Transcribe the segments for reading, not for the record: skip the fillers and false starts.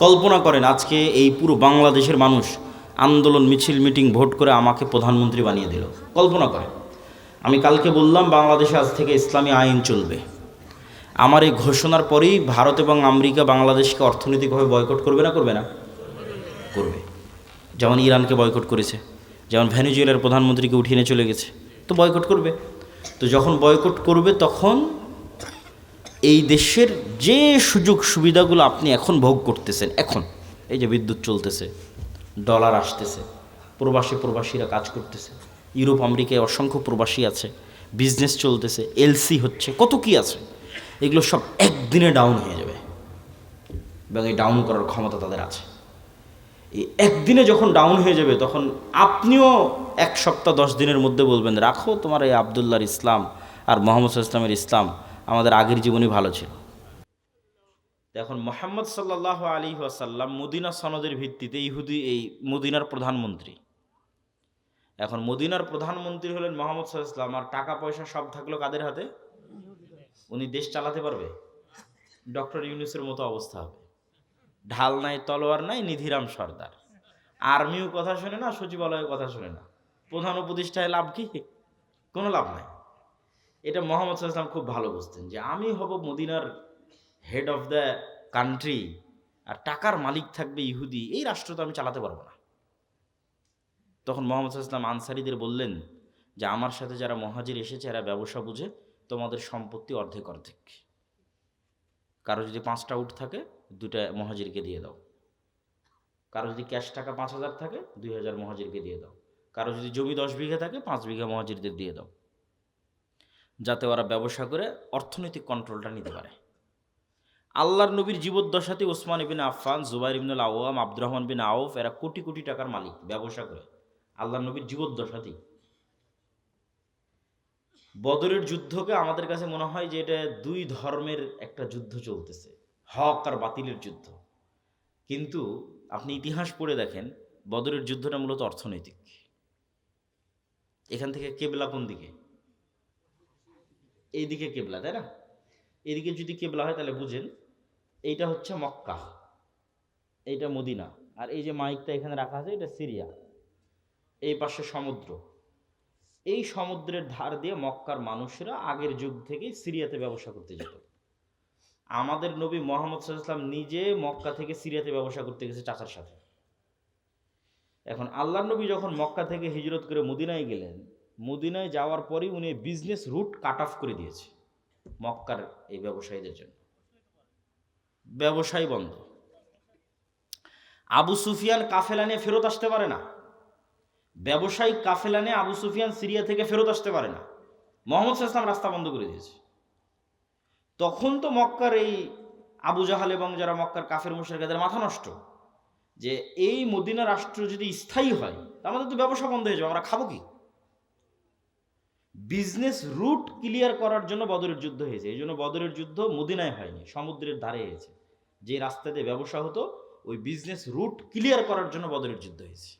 কল্পনা করেন আজকে এই পুরো বাংলাদেশের মানুষ আন্দোলন, মিছিল, মিটিং, ভোট করে আমাকে প্রধানমন্ত্রী বানিয়ে দিল। কল্পনা করেন, আমি কালকে বললাম বাংলাদেশে আজ থেকে ইসলামী আইন চলবে। আমার এই ঘোষণার পরেই ভারত এবং আমেরিকা বাংলাদেশকে অর্থনৈতিকভাবে বয়কট করবে না? করবে না? করবে। যেমন ইরানকে বয়কট করেছে, যেমন ভেনেজুয়েলার প্রধানমন্ত্রীকে উঠিয়ে নিয়ে চলে গেছে, তো বয়কট করবে। তো যখন বয়কট করবে তখন এই দেশের যে সুযোগ সুবিধাগুলো আপনি এখন ভোগ করতেছেন, এখন এই যে বিদ্যুৎ চলতেছে, ডলার আসতেছে, প্রবাসীরা কাজ করতেছে, ইউরোপ আমেরিকায় অসংখ্য প্রবাসী আছে, বিজনেস চলতেছে, এলসি হচ্ছে, কত কি আছে, এগুলো সব একদিনে ডাউন হয়ে যাবে এবং এই ডাউন করার ক্ষমতা তাদের আছে। এই একদিনে যখন ডাউন হয়ে যাবে তখন আপনিও 1 সপ্তাহ 10 দিনের মধ্যে বলবেন, রাখো তোমার এই আবদুল্লাহর ইসলাম আর মোহাম্মদ ইসলামের ইসলাম, আমাদের আগের জীবনই ভালো ছিল। এখন মোহাম্মদ সাল্লাল্লাহু আলাইহি ওয়াসাল্লাম মদিনা সনদের ভিত্তিতে এই মদিনার প্রধানমন্ত্রী। এখন মদিনার প্রধানমন্ত্রী হলেন মোহাম্মদ সাল্লাল্লাহু আলাইহি ওয়াসাল্লাম, আর টাকা পয়সা সব থাকলো কাদের হাতে? উনি দেশ চালাতে পারবে? ডক্টর ইউনূসের মতো অবস্থা হবে। ঢাল নাই, তলোয়ার নাই, নিধিরাম সর্দার। আর্মিও কথা শোনে না, সচিবালয়ের কথা শোনে না, প্রধান উপদেষ্টায় লাভ কি? কোনো লাভ নাই। এটা মোহাম্মদ সাল্লাল্লাহু আলাইহি ওয়াসাল্লাম খুব ভালো বুঝতেন যে আমি হব মদিনার হেড অফ দ্য কান্ট্রি, আর টাকার মালিক থাকবে ইহুদি, এই রাষ্ট্র তো আমি চালাতে পারবো না। তখন মোহাম্মদ সাল্লাল্লাহু আলাইহি ওয়াসাল্লাম আনসারীদের বললেন যে আমার সাথে যারা মুহাজির এসেছে এরা ব্যবসা বুঝে, তোমাদের সম্পত্তি অর্ধেক অর্ধেক। কারো যদি 5টা উট থাকে 2টা মুহাজিরকে দিয়ে দাও, কারো যদি ক্যাশ টাকা 5,000 থাকে 2,000 মুহাজিরকে দিয়ে দাও, কারো যদি জমি 10 বিঘা থাকে 5 বিঘা মুহাজিরদের দিয়ে দাও, যাতে ওরা ব্যবসা করে অর্থনৈতিক কন্ট্রোলটা নিতে পারে। আল্লাহর নবীর জীবদ্দশাতে ওসমান ইবিন আফফান, জুবাইর ইবনুল আওয়াম, আব্দুর রহমান বিন আউফ এরা কোটি কোটি টাকার মালিক ব্যবসা করে আল্লাহর নবীর জীবদ্দশাতেই। বদরের যুদ্ধকে আমাদের কাছে মনে হয় যে এটা 2 ধর্মের একটা যুদ্ধ চলতেছে, হক আর বাতিলের যুদ্ধ। কিন্তু আপনি ইতিহাস পড়ে দেখেন বদরের যুদ্ধটা মূলত অর্থনৈতিক। এখান থেকে কেবলা কোন দিকে? এইদিকে কেবলা, তাই না? এদিকে যদি কেবলা হয় তাহলে বুঝেন এইটা হচ্ছে মক্কা, এইটা মদিনা, আর এই যে মাইকটা এখানে রাখা আছে এটা সিরিয়া, এই পাশে সমুদ্র। এই সমুদ্রের ধার দিয়ে মক্কার মানুষেরা আগের যুগ থেকে সিরিয়াতে ব্যবসা করতে যেত। আমাদের নবী মুহাম্মদ সাল্লাল্লাহু আলাইহি ওয়াসাল্লাম নিজে মক্কা থেকে সিরিয়াতে ব্যবসা করতে গেছে চাচার সাথে। এখন আল্লাহর নবী যখন মক্কা থেকে হিজরত করে মদিনায় গেলেন, মদিনায় যাওয়ার পরেই উনি বিজনেস রুট কাট অফ করে দিয়েছে মক্কার এই ব্যবসায়ীদের জন্য, ব্যবসায় বন্ধ। আবু সুফিয়ান কাফেলা নিয়ে ফেরত আসতে পারে না, ব্যবসায়িক কাফেলা নিয়ে আবু সুফিয়ান সিরিয়া থেকে ফেরত আসতে পারে না, মুহাম্মদ সাল্লাল্লাহু আলাইহি ওয়াসাল্লাম রাস্তা বন্ধ করে দিয়েছে। তখন তো মক্কার এই আবু জাহাল এবং যারা মক্কার কাফের মুশরিক এদের মাথা নষ্ট যে এই মদিনা রাষ্ট্র যদি স্থায়ী হয় আমাদের তো ব্যবসা বন্ধ হয়ে যাবে, আমরা খাবো কি? বিজনেস রুট ক্লিয়ার করার জন্য বদরের যুদ্ধ হয়েছে। এই জন্য বদরের যুদ্ধ মদিনায় হয়নি, সমুদ্রের ধারে হয়েছে। যে রাস্তা দিয়ে ব্যবসা হতো ওই বিজনেস রুট ক্লিয়ার করার জন্য বদরের যুদ্ধ হয়েছে।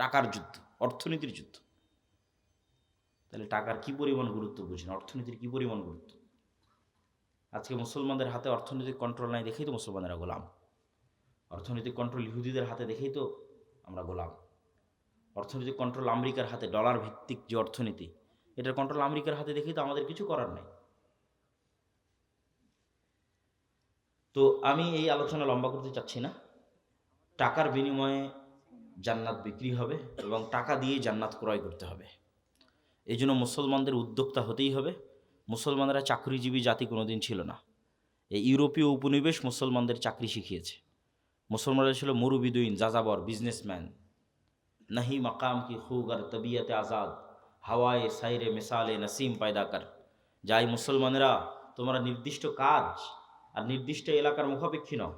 টাকার যুদ্ধ, অর্থনীতির যুদ্ধ। তাহলে টাকার কি পরিমাণ গুরুত্ব বুঝেন, অর্থনীতির কি পরিমাণ গুরুত্ব। আজকে মুসলমানদের হাতে অর্থনৈতিক কন্ট্রোল নাই দেখেই তো মুসলমানেরা গোলাম। অর্থনৈতিক কন্ট্রোল ইহুদিদের হাতে দেখেই তো আমরা গোলাম। অর্থনৈতিক কন্ট্রোল আমেরিকার হাতে, ডলার ভিত্তিক যে অর্থনীতি, এটার কন্ট্রোল আমেরিকার হাতে দেখেই তো আমাদের কিছু করার নাই। তো আমি এই আলোচনা লম্বা করতে চাচ্ছি না। টাকার বিনিময়ে জান্নাত বিক্রি হবে এবং টাকা দিয়েই জান্নাত ক্রয় করতে হবে। এই জন্য মুসলমানদের উদ্যোক্তা হতেই হবে। মুসলমানরা চাকরিজীবী জাতি কোনোদিন ছিল না। এই ইউরোপীয় উপনিবেশ মুসলমানদের চাকরি শিখিয়েছে। মুসলমানরা ছিল মুরুবিদুইন, যাযাবর, বিজনেসম্যান। নাহি মাকাম কি খুগার তবিয়তে আজাদ, হাওয়ায়ে সাইরে মিসালে নসিম পায়দা কর। যাই মুসলমানেরা, তোমরা নির্দিষ্ট কাজ আর নির্দিষ্ট এলাকার মুখাপেক্ষী নও।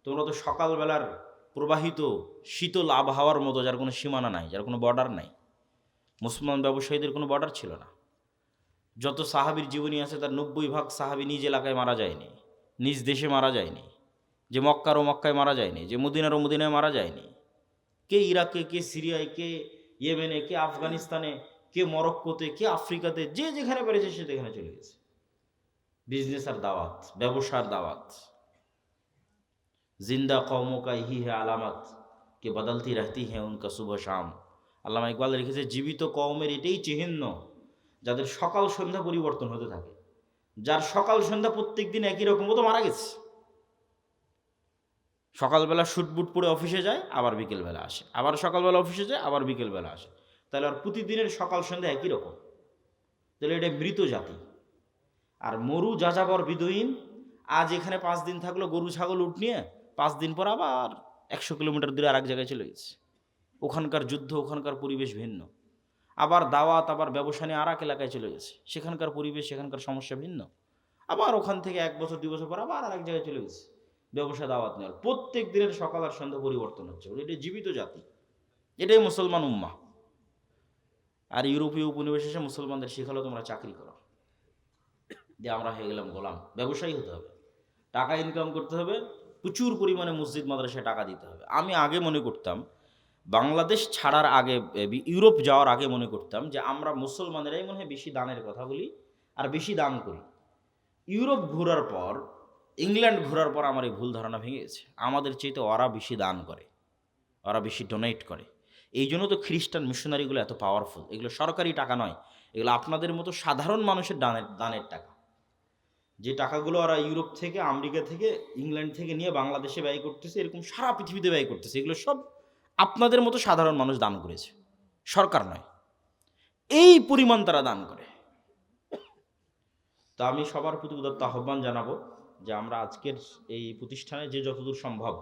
তোমরা তো সকালবেলার প্রবাহিত শীতল আবহাওয়ার মতো, যার কোনো সীমানা নাই, যার কোনো বর্ডার নাই। মুসলমান ব্যবসায়ীদের কোনো বর্ডার ছিল না। যত সাহাবীর জীবনী আছে তার 90% সাহাবী নিজ এলাকায় মারা যায়নি, নিজ দেশে মারা যায়নি, যে মক্কার ও মক্কায় মারা যায়নি, যে মদিনার ও মদিনায় মারা যায়নি। কে ইরাকে, কে সিরিয়ায়, কে ইয়েমেনে, কে আফগানিস্তানে, কে মরক্কোতে, কে আফ্রিকাতে, যে যেখানে পেরেছে সে সেখানে চলে গেছে। বিজনেস আর দাওয়াত, ব্যবসার দাওয়াত। জিন্দা কওমোं का यही है আলামত কে বদলতি रहती है उनका सुबह शाम। আল্লামা ইকবাল লিখেছে, জীবিত কওমের এটাই চিহ্ন যাদের সকাল সন্ধ্যা পরিবর্তন হতে থাকে। যার সকাল সন্ধ্যা প্রত্যেক দিন একই রকম, ও তো মারা গেছে। সকালবেলা শুটবুট পরে অফিসে যায়, আবার বিকেলবেলা আসে, আবার সকালবেলা অফিসে যায়, আবার বিকেলবেলা আসে, তাহলে আর প্রতিদিনের সকাল সন্ধ্যা একই রকম, তাহলে এটা মৃত জাতি। আর মরু যাযাবর বিদুইন, আজ এখানে 5 দিন থাকলো গরু ছাগল উট নিয়ে, 5 দিন পর আবার 100 কিলোমিটার দূরে আর এক জায়গায় চলে গেছে। ওখানকার যুদ্ধ, ওখানকার পরিবেশ ভিন্ন। আবার দাওয়াত, আবার ব্যবসা নিয়ে আর এক এলাকায় চলে গেছে, সেখানকার পরিবেশ, সেখানকার সমস্যা ভিন্ন। আবার ওখান থেকে 1 বছর 2 বছর পর আবার আর এক জায়গায় চলে গেছে ব্যবসা দাওয়াত নেওয়ার। প্রত্যেক দিনের সকাল আর সন্ধ্যা পরিবর্তন হচ্ছে। এটা জীবিত জাতি, এটাই মুসলমান উম্মাহ। আর ইউরোপীয় উপনিবেশে মুসলমানদের শেখালো তোমরা চাকরি করো, দিয়ে আমরা হয়ে গেলাম গোলাম। ব্যবসায়ী হতে হবে, টাকা ইনকাম করতে হবে, প্রচুর পরিমাণে মসজিদ মাদ্রাসায় টাকা দিতে হবে। আমি আগে মনে করতাম, বাংলাদেশ ছাড়ার আগে, ইউরোপ যাওয়ার আগে মনে করতাম যে আমরা মুসলমানেরাই মনে হয় বেশি দানের কথা বলি আর বেশি দান করি। ইউরোপ ঘোরার পর, ইংল্যান্ড ঘোরার পর আমার এই ভুল ধারণা ভেঙে গেছে। আমাদের চাইতে ওরা বেশি দান করে, ওরা বেশি ডোনেট করে। এই জন্য তো খ্রিস্টান মিশনারিগুলো এত পাওয়ারফুল। এগুলো সরকারি টাকা নয়, এগুলো আপনাদের মতো সাধারণ মানুষের দানের টাকা। যে টাকাগুলো ওরা ইউরোপ থেকে, আমেরিকা থেকে, ইংল্যান্ড থেকে নিয়ে বাংলাদেশে ব্যয় করতেছে, এরকম সারা পৃথিবীতে ব্যয় করতেছে, এগুলো সব আপনাদের মতো সাধারণ মানুষ দান করেছে, সরকার নয়। এই পরিমাণ তারা দান করে। তো আমি সবার প্রতি উদাত্ত আহ্বান জানাবো যে আমরা আজকের এই প্রতিষ্ঠানে যে যতদূর সম্ভব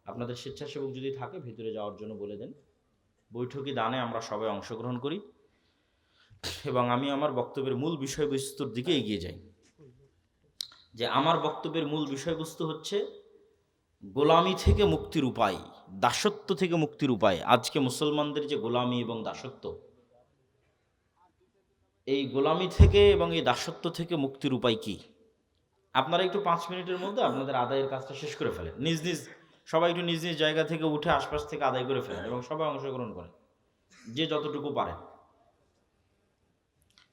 আপনাদের স্বেচ্ছাসেবক যদি থাকে ভিতরে যাওয়ার জন্য বলে দেন। বৈঠকি দানে আমরা সবাই অংশগ্রহণ করি এবং আমি আমার বক্তব্যের মূল বিষয়বস্তুর দিকে এগিয়ে যাই। যে আমার বক্তব্যের মূল বিষয়বস্তু হচ্ছে গোলামি থেকে মুক্তির উপায়, দাসত্ব থেকে মুক্তির উপায়। আজকে মুসলমানদের যে গোলামি এবং দাসত্ব, এই গোলামি থেকে এবং এই দাসত্ব থেকে মুক্তির উপায় কি? আপনারা একটু 5 মিনিটের মধ্যে আপনাদের আদায়ের কাজটা শেষ করে ফেলেন। সবাই একটু নিজ নিজ জায়গা থেকে উঠে আশপাশ থেকে আদায় করে ফেলেন এবং সবাই অংশগ্রহণ করেন যে যতটুকু পারেন,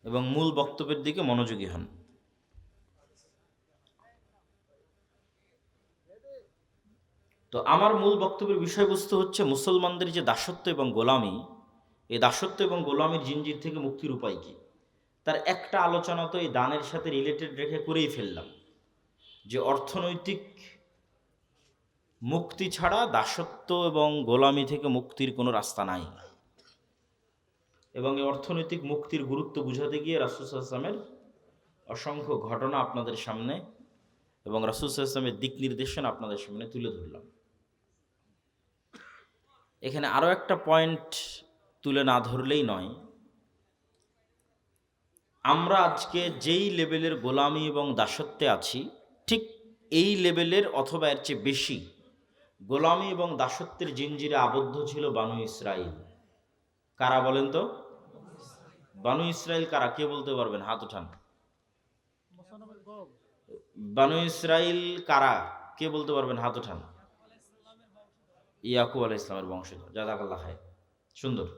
এবং মূল বক্তব্যের দিকে মনোযোগী হন। তো আমার মূল বক্তব্যের বিষয়বস্তু হচ্ছে মুসলমানদের যে দাসত্ব এবং গোলামি, এই দাসত্ব এবং গোলামির জিনজির থেকে মুক্তির উপায় কি। তার একটা আলোচনা তো এই দানের সাথে রিলেটেড রেখে করেই ফেললাম, যে অর্থনৈতিক মুক্তি ছাড়া দাসত্ব এবং গোলামি থেকে মুক্তির কোনো রাস্তা নাই। এবং এই অর্থনৈতিক মুক্তির গুরুত্ব বুঝাতে গিয়ে রাসূল সাল্লাল্লাহু আলাইহি ওয়াসাল্লামের অসংখ্য ঘটনা আপনাদের সামনে এবং রাসূল সাল্লাল্লাহু আলাইহি ওয়াসাল্লামের দিক নির্দেশনা আপনাদের সামনে তুলে ধরলাম। এখানে আরও একটা পয়েন্ট তুলে না ধরলেই নয়। আমরা আজকে যেই লেভেলের গোলামি এবং দাসত্বে আছি, ঠিক এই লেভেলের অথবা এর চেয়ে বেশি গোলামি এবং দাসত্বের জিনজিরে আবদ্ধ ছিল বানু ইসরাইল। কারা বলেন তো? বানু ইসরাইল কারা? কে বলতে পারবেন? হাত উঠান। বানু ইসরাইল কারা? কে বলতে পারবেন? হাত উঠান। ইয়াকুব আলাইহিস সালামের বংশধর। জাযাকাল্লাহ খায়র, সুন্দর।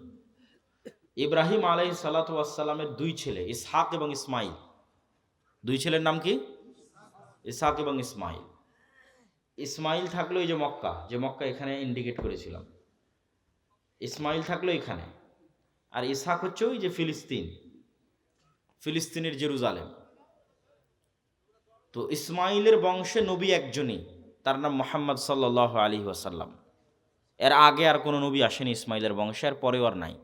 ইব্রাহিম আলাইহিস সালাতু ওয়াস সালামের 2 ছেলে, ইসহাক এবং ইসমাইল। 2 ছেলের নাম কি? ইসহাক এবং ইসমাইল। ইসমাইল থাকলো এই যে মক্কা, যে মক্কা এখানে ইন্ডিকেট করেছিলাম, ইসমাইল থাকলো এখানে। আর ইসহাক হচ্ছে ওই যে ফিলিস্তিনের জেরুজালেম। তো ইসমাইলের বংশে নবী একজনই, তার নাম মুহাম্মদ সাল্লাল্লাহু আলাইহি ওয়াসাল্লাম। এর আগে আর কোনো নবী আসেনি ইসমাইলের বংশে, আর পরেও আর নাই।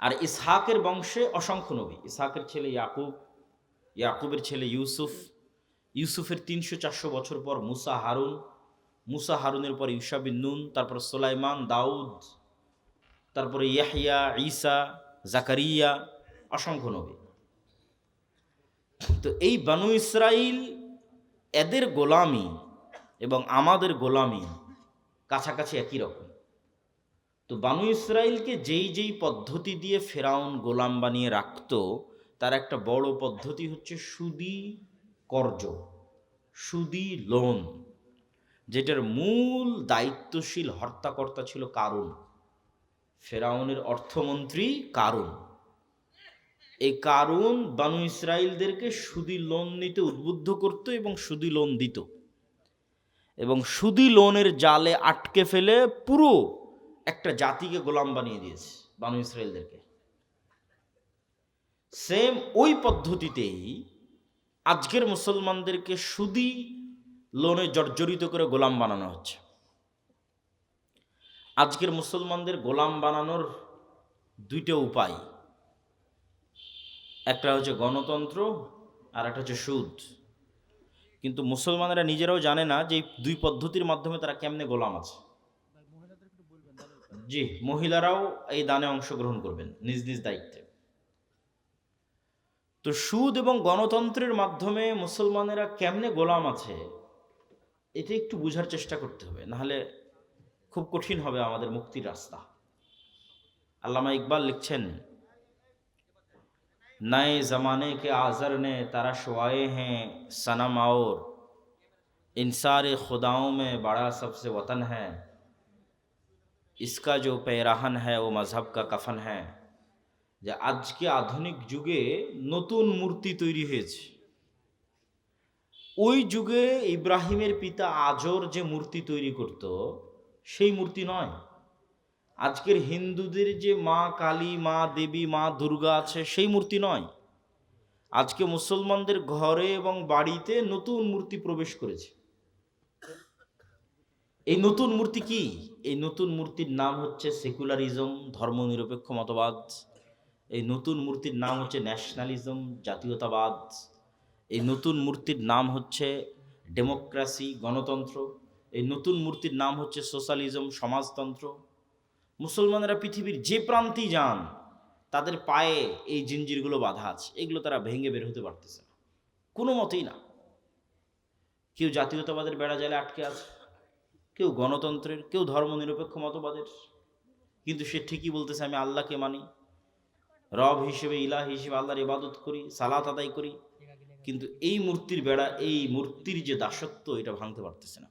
আর ইসহাকের বংশে অসংখ্য নবী। ইসহাকের ছেলে ইয়াকুব, ইয়াকুবের ছেলে ইউসুফ, ইউসুফের 300-400 বছর পর মুসা হারুনের পর ইউশা বিন নুন, তারপর সুলাইমান, দাউদ, তারপরে ইয়াহইয়া, ঈসা, জাকারিয়া, অসংখ্য নবী। তো এই বানু ইসরাইল, এদের গোলামি এবং আমাদের গোলামি কাছাকাছি একই রকম। তো বানু ইসরাইলকে যেই পদ্ধতি দিয়ে ফেরাউন গোলাম বানিয়ে রাখত, তার একটা বড় পদ্ধতি হচ্ছে সুদি কর্জ, সুদি লোন, যেটার মূল দায়িত্বশীল হর্তাকর্তা ছিল কারুন, ফেরাউনের অর্থমন্ত্রী কারুন। এই কারুন বানু ইসরাইলদেরকে সুদি লোন নিতে উদ্বুদ্ধ করত এবং সুদি লোন দিত। এবং সুদি লোনের জালে আটকে ফেলে পুরো একটা জাতিকে গোলাম বানিয়ে দিয়েছে বানু ইসরায়েলদেরকে। সেম ওই পদ্ধতিতেই আজকের মুসলমানদেরকে সুদি লোনে জর্জরিত করে গোলাম বানানো হচ্ছে। আজকের মুসলমানদের গোলাম বানানোর দুইটা উপায়, একটা হচ্ছে গণতন্ত্র আর একটা হচ্ছে সুদ। কিন্তু মুসলমানেরা নিজেরাও জানে না যে এই দুই পদ্ধতির মাধ্যমে তারা কেমনে গোলাম আছে। জি, মহিলারাও এই দানে অংশগ্রহণ করবেন নিজ নিজ দায়িত্বে। তো সুদ এবং গণতন্ত্রের মাধ্যমে মুসলমানেরা কেমনে গোলাম আছে এটা একটু বোঝার চেষ্টা করতে হবে, নাহলে খুব কঠিন হবে আমাদের মুক্তির রাস্তা। আল্লামা ইকবাল লিখছেন, नए ज़माने के आज़र ने तरशवाए हैं सनम और इन सारे खुदाओं में बड़ा सबसे वतन है, इसका जो पैराहन है वो मजहब का कफन है। যে আজকে আধুনিক যুগে নতুন মূর্তি তৈরি হয়েছে, ওই যুগে ইব্রাহিমের পিতা আজর যে মূর্তি তৈরি করত সেই মূর্তি নয়। আজকের হিন্দুদের যে মা কালী, মা দেবী, মা দুর্গা আছে সেই মূর্তি নয়। আজকে মুসলমানদের ঘরে এবং বাড়িতে নতুন মূর্তি প্রবেশ করেছে। এই নতুন মূর্তি কি? এই নতুন মূর্তির নাম হচ্ছে সেকুলারিজম, ধর্মনিরপেক্ষ মতবাদ। এই নতুন মূর্তির নাম হচ্ছে ন্যাশনালিজম, জাতীয়তাবাদ। এই নতুন মূর্তির নাম হচ্ছে ডেমোক্রেসি, গণতন্ত্র। এই নতুন মূর্তির নাম হচ্ছে সোশ্যালিজম, সমাজতন্ত্র। মুসলমানেরা পৃথিবীর যে প্রান্তেই যান তাদের পায়ে এই জিঞ্জিরগুলো বাঁধা আছে, এগুলো তারা ভেঙে বের হতে পারতেছে না, কোনো মতেই না। কেউ জাতীয়তাবাদের বেড়া জালে আটকে আছে, কেউ গণতন্ত্রের, কেউ ধর্মনিরপেক্ষ মতবাদের। কিন্তু সে ঠিকই বলতেছে আমি আল্লাহকে মানি, রব হিসেবে, ইলাহ হিসেবে আল্লাহর ইবাদত করি, সালাত আদায় করি। কিন্তু এই মূর্তির বেড়া, এই মূর্তির যে দাসত্ব, এটা ভাঙতে পারতেছে না।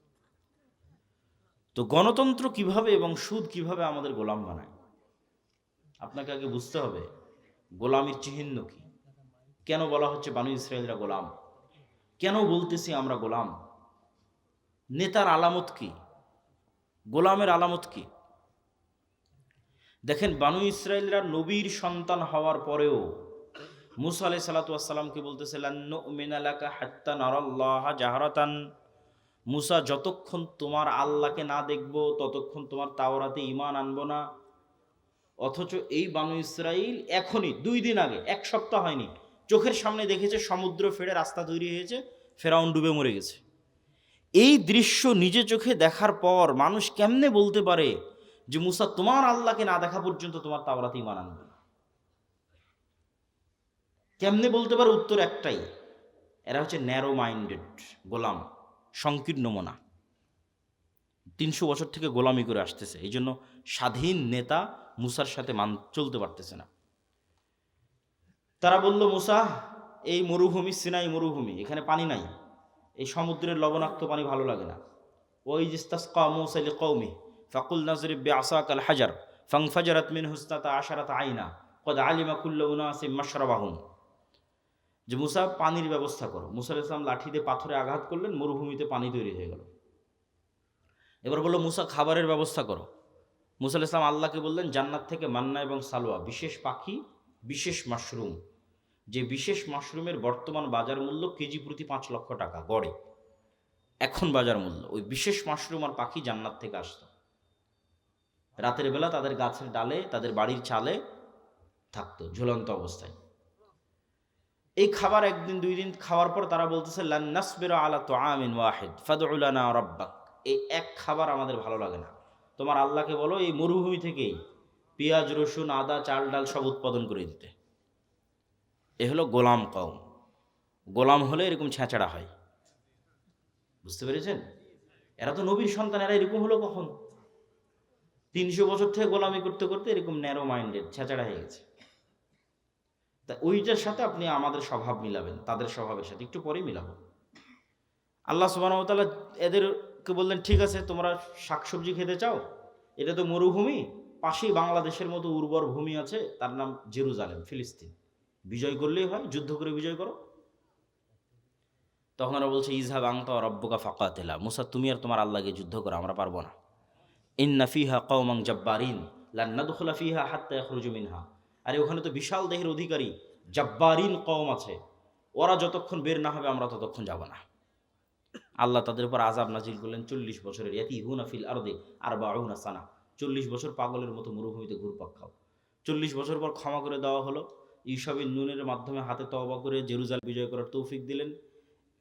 তো গণতন্ত্র কিভাবে এবং সুদ কিভাবে আমাদের গোলাম বানায়, আপনাকে আগে বুঝতে হবে গোলামির চিহ্ন কি। কেন বলা হচ্ছে বানু ইসরায়েলরা গোলাম? কেন বলতেছি আমরা গোলাম? নেতার আলামত কি? গোলামের আলামত কি? দেখেন, বানু ইসরায়েলরা নবীর সন্তান হওয়ার পরেও মুসা আলাইহিস সালাতু ওয়াস সালামকে বলতেছে লান নুমিনা লাকা হাত্তা নারাল্লাহা জাহরাতান। মুসা, যতক্ষণ তোমার আল্লাহকে না দেখব ততক্ষণ তোমার তাওরাতে ঈমান আনবো না। অথচ এই বানু ইসরাইল এখনই 2 দিন আগে, 1 সপ্তাহ হয়নি, চোখের সামনে দেখেছে সমুদ্র ফেড়ে রাস্তা তৈরি হয়েছে, ফেরাউন ডুবে মরে গেছে। এই দৃশ্য নিজে চোখে দেখার পর মানুষ কেমনে বলতে পারে যে মুসা, তোমার আল্লাহকে না দেখা পর্যন্ত তোমার তাওরাতে ঈমান আনবে না? কেমনে বলতে পারে? উত্তর একটাই, এরা হচ্ছে ন্যারো মাইন্ডেড গোলাম, সংকীর্ণ মনা। 300 বছর থেকে গোলামি করে আসতেছে, এই জন্য স্বাধীন নেতা মুসার সাথে চলতে পারতেছে না। তারা বলল, মুসা, এই মরুভূমি সিনাই মরুভূমি, এখানে পানি নাই, এই সমুদ্রের লবণাক্ত পানি ভালো লাগে না। ওই ইস্তাসকা মুসা লিকওমি ফাকুল নাজরিব বিআসাকাল হাজার ফানফাজারাত মিনহু ইসনাতা আশারাতা আইনা ক্বাদ আলিমা কুল্লু উনাসিম মাশরাবাহুম। যে মুসা, পানির ব্যবস্থা করো। মুসা আলাইহিস সালাম লাঠি দিয়ে পাথরে আঘাত করলেন, মরুভূমিতে পানি তৈরি হয়ে গেল। এবার বললো, মুসা, খাবারের ব্যবস্থা করো। মুসা আলাইহিস সালাম আল্লাহকে বললেন, জান্নাত থেকে মান্না এবং সালোয়া, বিশেষ পাখি, বিশেষ মাশরুম, যে বিশেষ মাশরুমের বর্তমান বাজার মূল্য কেজি প্রতি 5 লক্ষ টাকা গড়ে, এখন বাজার মূল্য। ওই বিশেষ মাশরুম আর পাখি জান্নাত থেকে আসতো, রাতের বেলা তাদের গাছের ডালে, তাদের বাড়ির চালে থাকতো ঝুলন্ত অবস্থায়। এই খাবার 1 দিন 2 দিন খাওয়ার পর তারা বলতেছে, লান নাসবিরা আলা তুআমিন ওয়াহিদ ফাদউ লানা রাব্বাক। এই এক খাবার আমাদের ভালো লাগে না, তোমার আল্লাহকে বলো এই মরুভূমি থেকেই পেঁয়াজ, রসুন, আদা, চাল ডাল সব উৎপাদন করে দিতে। এ হলো গোলাম কওম। গোলাম হলে এরকম ছেঁচড়া হয়, বুঝতে পেরেছেন? এরা তো নবীর সন্তান, এরা এরকম হলো কখন? 300 বছর থেকে গোলামি করতে করতে এরকম ন্যারো মাইন্ডেড ছেঁচড়া হয়ে গেছে। তা ওইটার সাথে আপনি আমাদের স্বভাব মিলাবেন, তাদের স্বভাবের সাথে একটু পরেই মিলাবো। আল্লাহ সুবহানাহু ওয়া তাআলা এদেরকে বললেন, ঠিক আছে, তোমরা শাকসবজি খেতে চাও, এটা তো মরুভূমি, পাশেই বাংলাদেশের মতো উর্বর ভূমি আছে, তার নাম জেরুজালেম, ফিলিস্তিন। বিজয় করলেই হয়, যুদ্ধ করে বিজয় করো। তখন ওরা বলছে ইজহাব আনতা ওয়া রাব্বুকা ফাকাতিলা, মুসা তুমি আর তোমার আল্লাহকে যুদ্ধ করো, আমরা পারবো না। ইন্না ফিহা কওমান জাব্বারিন লান নাদখুলা ফিহা হাত্তা ইয়াখরুজু মিনহা, আরে ওখানে তো বিশাল দেহের অধিকারী জাব্বারিন কওম আছে, ওরা যতক্ষণ বের না হবে আমরা ততক্ষণ যাব না। আল্লাহ তাদের উপর আযাব নাজিল করলেন 40 বছরের, ইয়াতিহুনা ফিল আরদি আরবাউনা সানা, 40 বছর পাগলের মতো মরুভূমিতে ঘুরপাক খাও। 40 বছর পর ক্ষমা করে দেওয়া হলো, ঈসা বিন নুনের মাধ্যমে হাতে তওবা করে জেরুজালেম বিজয় করার তৌফিক দিলেন।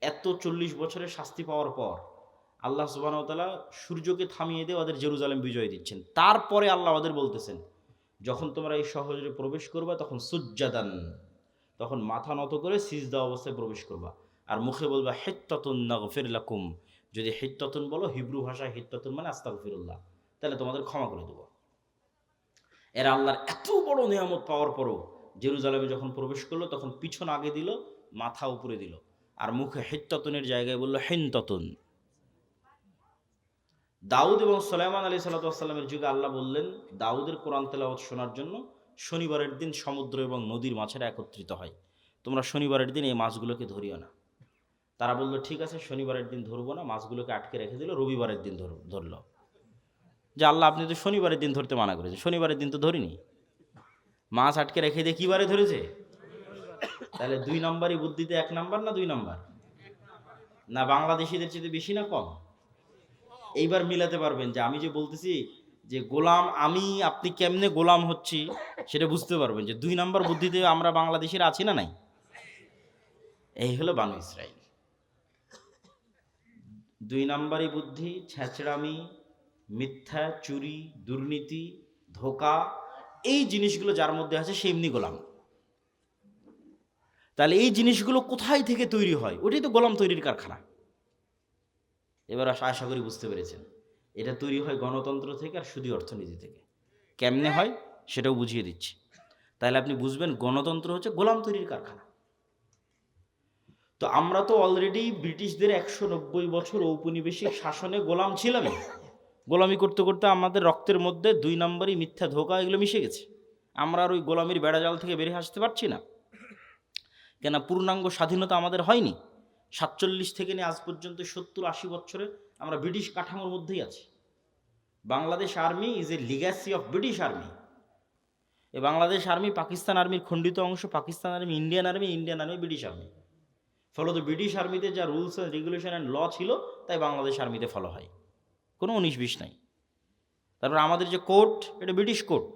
এত 40 বছরের শাস্তি পাওয়ার পর আল্লাহ সুবহানাহু ওয়া তাআলা সূর্যকে থামিয়ে দিয়ে ওদের জেরুজালেম বিজয় দিচ্ছেন। তারপরে আল্লাহ ওদের বলতেছেন, যখন তোমরা এই শহরে প্রবেশ করবা তখন সুজ্জাদান, তখন মাথা নত করে সিজদা অবস্থায় প্রবেশ করবা, আর মুখে বলবা হিত্তাতুন নাগফির লাকুম, যদি হিত্তাতুন বলো, হিব্রু ভাষায় হিত্তাতুন মানে আস্তাগফিরুল্লাহ, তাহলে তোমাদের ক্ষমা করে দেবো। এরা আল্লাহর এত বড় নিয়ামত পাওয়ার পরও জেরুজালেমে যখন প্রবেশ করলো তখন পিছন আগে দিল, মাথা উপরে দিল, আর মুখে হিত্তাতুনের জায়গায় বলল হিনতাতুন। দাউদ এবং সুলাইমান আলাইহিস সালামের যুগে আল্লাহ বললেন দাউদের কোরআন তেলাওয়াত শোনার জন্য শনিবারের দিন সমুদ্র এবং নদীর মাছেরা একত্রিত হয়, তোমরা শনিবারের দিন এই মাছগুলোকে ধরিও না। তারা বললো ঠিক আছে, শনিবারের দিন ধরবো না, মাছগুলোকে আটকে রেখে দিল, রবিবারের দিন ধরলো। যে আল্লাহ আপনি তো শনিবারের দিন ধরতে মানা করেছে, শনিবারের দিন তো ধরিনি, মাছ আটকে রেখে দিয়ে কী বারে ধরেছে? তাহলে 2 নম্বরই বুদ্ধিতে 1 নাম্বার না 2 নাম্বার? না বাংলাদেশিদের চেয়ে বেশি না কম? এইবার মিলাতে পারবেন যে আমি যে বলতেছি যে গোলাম আমি, আপনি কেমনে গোলাম হচ্ছি সেটা বুঝতে পারবেন যে 2 নাম্বার বুদ্ধিতে আমরা বাংলাদেশের আছি না নাই। এই হলো বানু ইসরাইল। 2 নাম্বারই বুদ্ধি, ছেঁচড়ামি, মিথ্যা, চুরি, দুর্নীতি, ধোঁকা, এই জিনিসগুলো যার মধ্যে আছে সে এমনি গোলাম। তাহলে এই জিনিসগুলো কোথায় থেকে তৈরি হয়? ওটাই তো গোলাম তৈরির কারখানা। এবার আশা করি বুঝতে পেরেছেন, এটা তৈরি হয় গণতন্ত্র থেকে আর সুদী অর্থনীতি থেকে। কেমনে হয় সেটাও বুঝিয়ে দিচ্ছি, তাহলে আপনি বুঝবেন গণতন্ত্র হচ্ছে গোলাম তৈরির কারখানা। তো আমরা তো অলরেডি ব্রিটিশদের 190 বছর ঔপনিবেশিক শাসনে গোলাম ছিলাম। গোলামি করতে করতে আমাদের রক্তের মধ্যে 2 নম্বরই মিথ্যা, ধোঁকা এগুলো মিশে গেছে। আমরা আর ওই গোলামির বেড়াজাল থেকে বেরিয়ে আসতে পারছি না। কেন? পূর্ণাঙ্গ স্বাধীনতা আমাদের হয়নি। 47 থেকে নিয়ে আজ পর্যন্ত 70-80 বছরে আমরা ব্রিটিশ কাঠামোর মধ্যেই আছি। Bangladesh army is a legacy of British army. এই বাংলাদেশ আর্মি পাকিস্তান আর্মির খণ্ডিত অংশ, Pakistan army Indian army, Indian army British army. ফলত ব্রিটিশ আর্মিতে যা rules and regulation and law ছিল তাই বাংলাদেশ আর্মিতে ফলো হয়, কোনো 19-20 নাই। তারপর আমাদের যে কোর্ট, এটা ব্রিটিশ কোর্ট,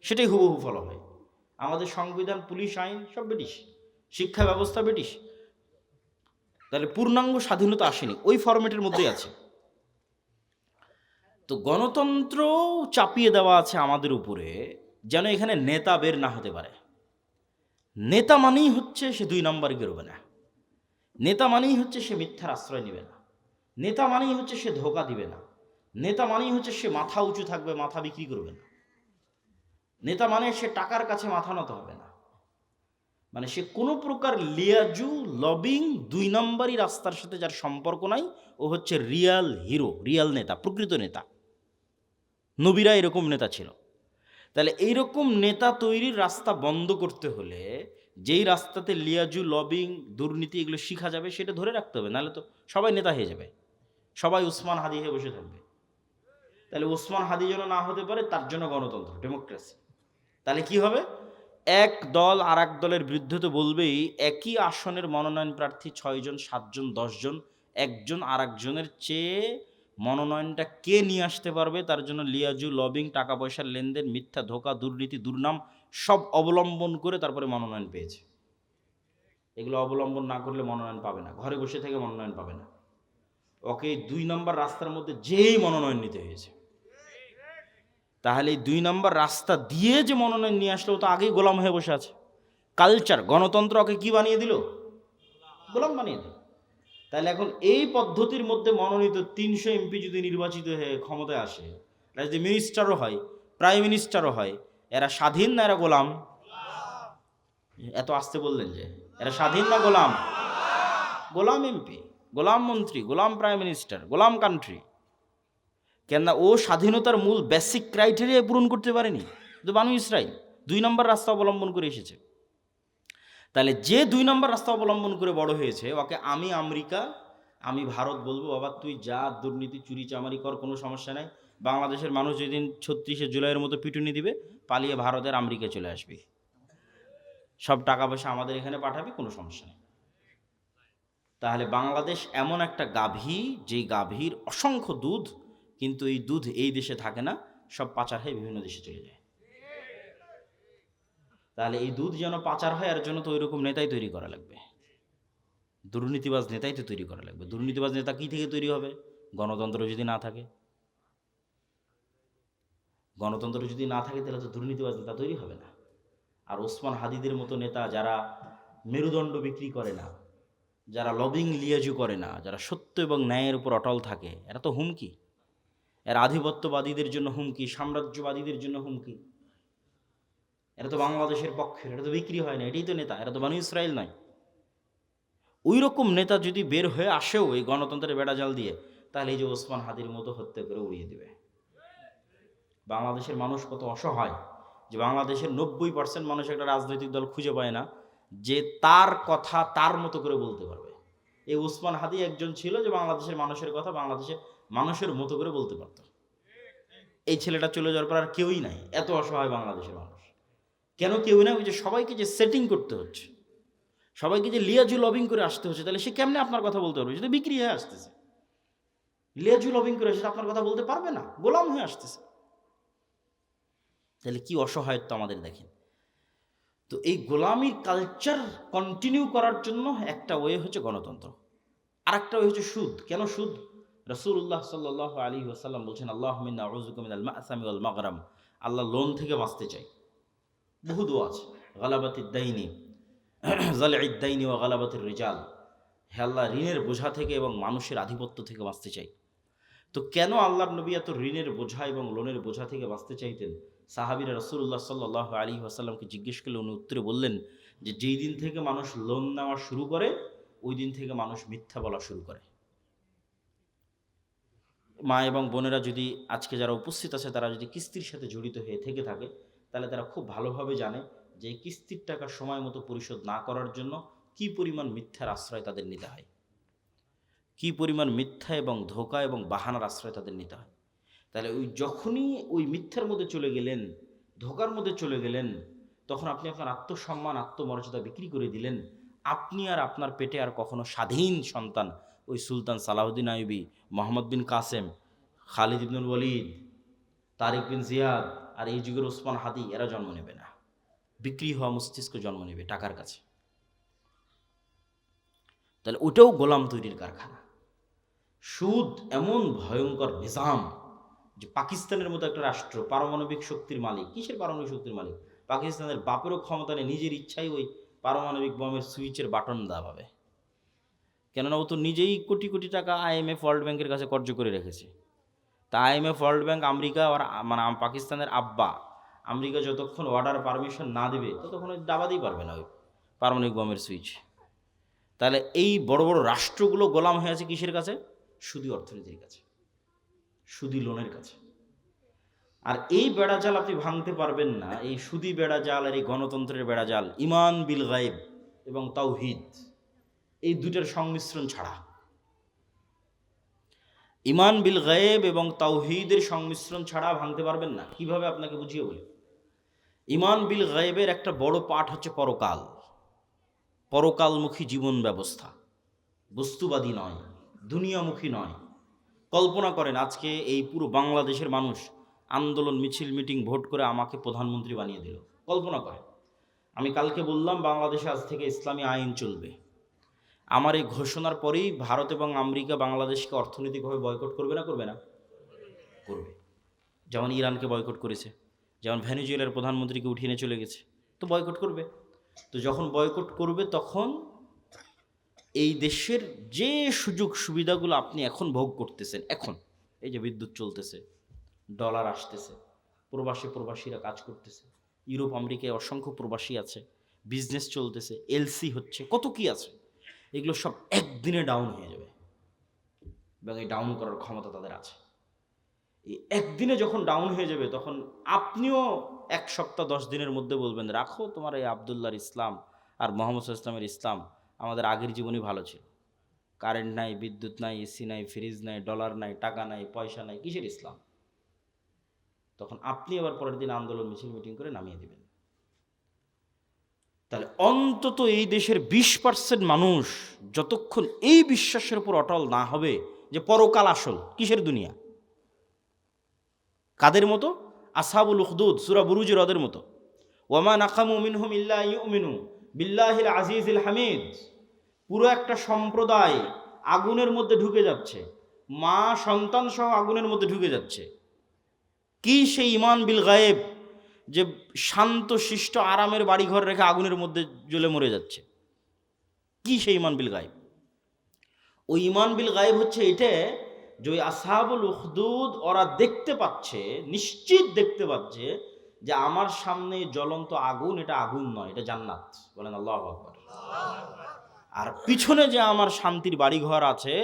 সেটাই হুবহু ফলো হয়। আমাদের সংবিধান, পুলিশ আইন সব ব্রিটিশ, শিক্ষা ব্যবস্থা ব্রিটিশ। তাহলে পূর্ণাঙ্গ স্বাধীনতা আসেনি, ওই ফরম্যাটের মধ্যেই আছে। তো গণতন্ত্র চাপিয়ে দেওয়া আছে আমাদের উপরে, যেন এখানে নেতা বের না হতে পারে। নেতা মানেই হচ্ছে সে 2 নম্বরে বেরোবে না, নেতা মানেই হচ্ছে সে মিথ্যার আশ্রয় নেবে না, নেতা মানেই হচ্ছে সে ধোঁকা দিবে না, নেতা মানেই হচ্ছে সে মাথা উঁচু থাকবে, মাথা বিক্রি করবে না, নেতা মানে সে টাকার কাছে মাথা নত হবে না, মানে সে কোনো প্রকার লিয়াজু লবিং 2 নম্বরই রাস্তার সাথে যার সম্পর্ক নাই, ও হচ্ছে রিয়াল হিরো, রিয়াল নেতা, প্রকৃত নেতা। নবীরা এরকম নেতা ছিল। তাহলে এইরকম নেতা তৈরির রাস্তা বন্ধ করতে হলে যেই রাস্তাতে লিয়াজু লবিং দুর্নীতি এগুলো শিখা যাবে সেটা ধরে রাখতে হবে, নাহলে তো সবাই নেতা হয়ে যাবে, সবাই উসমান হাদি হয়ে বসে থাকবে। তাহলে উসমান হাদি যেন না হতে পারে তার জন্য গণতন্ত্র, ডেমোক্রেসি। তাহলে কি হবে? এক দল আর এক দলের বিরুদ্ধে তো বলবেই, একই আসনের মনোনয়ন প্রার্থী 6 জন 7 জন 10 জন, একজন আর একজনের চেয়ে মনোনয়নটা কে নিয়ে আসতে পারবে তার জন্য লিয়াজু লবিং, টাকা পয়সার লেনদেন, মিথ্যা, ধোঁকা, দুর্নীতি, দুর্নাম সব অবলম্বন করে তারপরে মনোনয়ন পেয়েছে। এগুলো অবলম্বন না করলে মনোনয়ন পাবে না, ঘরে বসে থেকে মনোনয়ন পাবে না। ওকে 2 নম্বর রাস্তার মধ্যে যেই মনোনয়ন নিতে হয়েছে। তাহলে এই 2 নম্বর রাস্তা দিয়ে যে মনোনয়ন নিয়ে আসলো, তো আগেই গোলাম হয়ে বসে আছে। কালচার, গণতন্ত্র ওকে কি বানিয়ে দিল? গোলাম বানিয়ে দিল। তাহলে এখন এই পদ্ধতির মধ্যে মনোনীত 300 এমপি যদি নির্বাচিত হয়ে ক্ষমতায় আসে, এরা যদি মিনিস্টারও হয়, প্রাইম মিনিস্টারও হয়, এরা স্বাধীন না এরা গোলাম? এত আসতে বললেন যে এরা স্বাধীন না গোলাম? গোলাম এমপি, গোলাম মন্ত্রী, গোলাম প্রাইম মিনিস্টার, গোলাম কান্ট্রি। কেননা ও স্বাধীনতার মূল বেসিক ক্রাইটেরিয়া পূরণ করতে পারেনি। তো বানু ইসরাইল 2 নম্বর রাস্তা অবলম্বন করে এসেছে। তাহলে যে 2 নম্বর রাস্তা অবলম্বন করে বড় হয়েছে, ওকে আমি আমেরিকা, আমি ভারত বলবো, বাবা তুই যা দুর্নীতি চুরি চামারি কর, কোনো সমস্যা নাই। বাংলাদেশের মানুষ যেদিন 36শে জুলাইয়ের মতো পিটুনি দিবে, পালিয়ে ভারতের আমেরিকা চলে আসবি, সব টাকা পয়সা আমাদের এখানে পাঠাবি, কোনো সমস্যা নেই। তাহলে বাংলাদেশ এমন একটা গাভী, যেই গাভীর অসংখ্য দুধ, কিন্তু এই দুধ এই দেশে থাকে না, সব পাচার হয়ে বিভিন্ন দেশে চলে যায়। তাহলে এই দুধ যেন পাচার হয়, এর জন্য তো ওই রকম নেতাই তৈরি করা লাগবে, দুর্নীতিবাজ নেতাই তো তৈরি করা লাগবে। দুর্নীতিবাজ নেতা কী থেকে তৈরি হবে? গণতন্ত্র যদি না থাকে, গণতন্ত্র যদি না থাকে তাহলে তো দুর্নীতিবাজ নেতা তৈরি হবে না। আর ওসমান হাদিদের মতো নেতা, যারা মেরুদণ্ড বিক্রি করে না, যারা লবিং লিয়াজু করে না, যারা সত্য এবং ন্যায়ের উপর অটল থাকে, এরা তো হুমকি। এরা আধিপত্যবাদীদের জন্য হুমকি, সাম্রাজ্যবাদীদের জন্য হুমকি। এরা তো বাংলাদেশের পক্ষের, এটা তো বিক্রি হয় না, এটাই তো নেতা, এরা তো বানু ইসরায়েল নয়। ওই রকম নেতা যদি বের হয়ে আসেও এই গণতন্ত্রের বেড়াজাল দিয়ে, তাহলে এই যে ওসমান হাদির মতো হত্যা করে উড়িয়ে দেবে। বাংলাদেশের মানুষ কত অসহায়, যে বাংলাদেশের 90% মানুষ একটা রাজনৈতিক দল খুঁজে পায় না যে তার কথা তার মতো করে বলতে পারবে। এই ওসমান হাদি একজন ছিল যে বাংলাদেশের মানুষের কথা বাংলাদেশের মানুষের মতো করে বলতে পারত। এই ছেলেটা চলে যাওয়ার পর আর কেউই নাই, এত অসহায় বাংলাদেশের মানুষ। কেন কেউই নাই? ওই যে সবাইকে যে সেটিং করতে হচ্ছে, সবাইকে যে লিয়াজু লবিং করে আসতে হচ্ছে, তাহলে সে কেমনে আপনার কথা বলতে পারবে? যদি বিক্রি হয়ে আসতেছে, লিয়াজু লবিং করে আসে আপনার কথা বলতে পারবে না, গোলাম হয়ে আসতেছে। তাহলে কি অসহায়ত্ব আমাদের দেখেন। তো এই গোলামির কালচার কন্টিনিউ করার জন্য একটা ওয়ে হচ্ছে গণতন্ত্র, আর একটা ওয়ে হচ্ছে সুদ। কেন সুদ? রাসূলুল্লাহ সাল্লাল্লাহু আলাইহি ওয়াসাল্লাম বলছেন, আল্লাহুম্মা ইন্নী আউযুবিকা মিনাল মা'সামি ওয়াল মাগরাম। আল্লাহ লোন থেকে বাঁচতে চাই। বহু দোয়া আছে, গালাবাতিদ দাইনি, জালঈদ দাইনি ওয়া গালাবাতির রিজাল। হে আল্লাহ, ঋণের বোঝা থেকে এবং মানুষের আধিপত্য থেকে বাঁচতে চাই। তো কেন আল্লাহর নবী এত ঋণের বোঝা এবং লোনের বোঝা থেকে বাঁচতে চাইতেন? সাহাবীরা রাসূলুল্লাহ সাল্লাল্লাহু আলাইহি ওয়াসাল্লামকে জিজ্ঞেস করলে উনি উত্তরে বললেন যে, যেই দিন থেকে মানুষ লোন নেওয়া শুরু করে, ওই দিন থেকে মানুষ মিথ্যা বলা শুরু করে। মা এবং বোনেরা যদি আজকে যারা উপস্থিত আছে, তারা যদি কিস্তির সাথে জড়িত হয়ে থেকে থাকে, তাহলে তারা খুব ভালোভাবে জানে যে এই কিস্তির টাকা সময় মতো পরিশোধ না করার জন্য কী পরিমাণ মিথ্যার আশ্রয় তাদের নিতে হয়, কী পরিমাণ মিথ্যা এবং ধোঁকা এবং বাহানার আশ্রয় তাদের নিতে হয়। তাহলে ওই যখনই ওই মিথ্যার মধ্যে চলে গেলেন, ধোঁকার মধ্যে চলে গেলেন, তখন আপনি আপনার আত্মসম্মান, আত্মমর্যাদা বিক্রি করে দিলেন। আপনি আর আপনার পেটে আর কখনো স্বাধীন সন্তান, ওই সুলতান সালাহুদ্দিন আইয়ুবী, মোহাম্মদ বিন কাসেম, খালিদ ইবনুল ওয়ালিদ, তারিক বিন জিয়াদ আর এই যুগের ওসমান হাদি, এরা জন্ম নেবে না। বিক্রি হওয়া মস্তিষ্ক জন্ম নেবে টাকার কাছে। তাহলে ওটাও গোলাম তৈরির কারখানা। সুদ এমন ভয়ঙ্কর নিজাম যে পাকিস্তানের মতো একটা রাষ্ট্র, পারমাণবিক শক্তির মালিক। কিসের পারমাণবিক শক্তির মালিক? পাকিস্তানের বাপেরও ক্ষমতা নেই নিজের ইচ্ছাই ওই পারমাণবিক বোমের সুইচের বাটন দাবাবে। কেননা ও তো নিজেই কোটি কোটি টাকা IMF ওয়ার্ল্ড ব্যাংকের কাছে কর্জ করে রেখেছে। তা IMF ওয়ার্ল্ড ব্যাংক, আমেরিকা আর মানে পাকিস্তানের আব্বা, আমেরিকা যতক্ষণ অর্ডার পারমিশন না দেবে ততক্ষণ দাবাতেই পারবে না ওই পারমাণবিক বোমের সুইচ। তাহলে এই বড় বড় রাষ্ট্রগুলো গোলাম হয়ে আছে কিসের কাছে? সুদী অর্থনীতির কাছে, সুদী লোনের কাছে। আর এই বেড়াজাল আপনি ভাঙতে পারবেন না, এই সুদী বেড়াজাল আর এই গণতন্ত্রের বেড়াজাল, ইমান বিল গায়েব এবং তাওহীদ, এই দুইটার সংমিশ্রণ ছাড়া। ইমান বিল গায়েব এবং তাওহীদের সংমিশ্রণ ছাড়া ভাঙতে পারবেন না। কিভাবে আপনাকে বুঝিয়ে বলি। ইমান বিল গায়েবের একটা বড় পাঠ হচ্ছে পরকাল, পরকালমুখী জীবন ব্যবস্থা, বস্তুবাদী নয়, দুনিয়ামুখী নয়। কল্পনা করেন আজকে এই পুরো বাংলাদেশের মানুষ আন্দোলন, মিছিল, মিটিং, ভোট করে আমাকে প্রধানমন্ত্রী বানিয়ে দিল। কল্পনা করেন, আমি কালকে বললাম বাংলাদেশে আজ থেকে ইসলামী আইন চলবে। আমার এই ঘোষণার পরেই ভারত এবং আমেরিকা বাংলাদেশকে অর্থনৈতিকভাবে বয়কট করবে না? করবে না? করবে। যেমন ইরানকে বয়কট করেছে, যেমন ভেনেজুয়েলার প্রধানমন্ত্রীকে উঠিয়ে নিয়ে চলে গেছে, তো বয়কট করবে। তো যখন বয়কট করবে, তখন এই দেশের যে সুযোগ সুবিধাগুলো আপনি এখন ভোগ করতেছেন, এখন এই যে বিদ্যুৎ চলতেছে, ডলার আসতেছে, প্রবাসীরা কাজ করতেছে, ইউরোপ আমেরিকায় অসংখ্য প্রবাসী আছে, বিজনেস চলতেছে, LC হচ্ছে, কত কি আছে, এগুলো সব একদিনে ডাউন হয়ে যাবে এবং এই ডাউন করার ক্ষমতা তাদের আছে। এই একদিনে যখন ডাউন হয়ে যাবে, তখন আপনিও 1 সপ্তাহ 10 দিনের মধ্যে বলবেন, রাখো তোমার এই আবদুল্লাহর ইসলাম, আর মোহাম্মদ সাল্লাল্লাহু আলাইহি ওয়াসাল্লামের ইসলাম আমাদের আগের জীবনই ভালো ছিল। কারেন্ট নাই, বিদ্যুৎ নাই, এসি নাই, ফ্রিজ নাই, ডলার নাই, টাকা নাই, পয়সা নাই, কিসের ইসলাম? তখন আপনি আবার পরের দিন আন্দোলন মিছিল মিটিং করে নামিয়ে দেবেন। তাহলে অন্তত এই দেশের 20% মানুষ যতক্ষণ এই বিশ্বাসের উপর অটল না হবে যে পরকাল আসল, কিসের দুনিয়া, কাদের মতো? আসহাবুল উখদুদ সূরা বুরুজের ওদের মতো। ওয়ামা নাকামু মিনহুম ইল্লা ইউমিনু বিল্লাহিল আজিজিল হামিদ। পুরো একটা সম্প্রদায় আগুনের মধ্যে ঢুকে যাচ্ছে, মা সন্তান সহ আগুনের মধ্যে ঢুকে যাচ্ছে। কি সেই ইমান বিল গায়েব যে শান্ত শিষ্ট আরামের বাড়িঘর রেখে আগুনের মধ্যে জ্বলে মরে যাচ্ছে? কি সেই ইমান বিল গায়েব? ওই ইমান বিল গায়েব হচ্ছে এটা যে ওই আসহাবুল উখদুদ ওরা দেখতে পাচ্ছে, নিশ্চিত দেখতে পাচ্ছে যে আমার সামনে জ্বলন্ত আগুন, এটা আগুন নয়, এটা জান্নাত। বলেন আল্লাহু আকবার। আর পিছনে যে আমার শান্তির বাড়িঘর আছে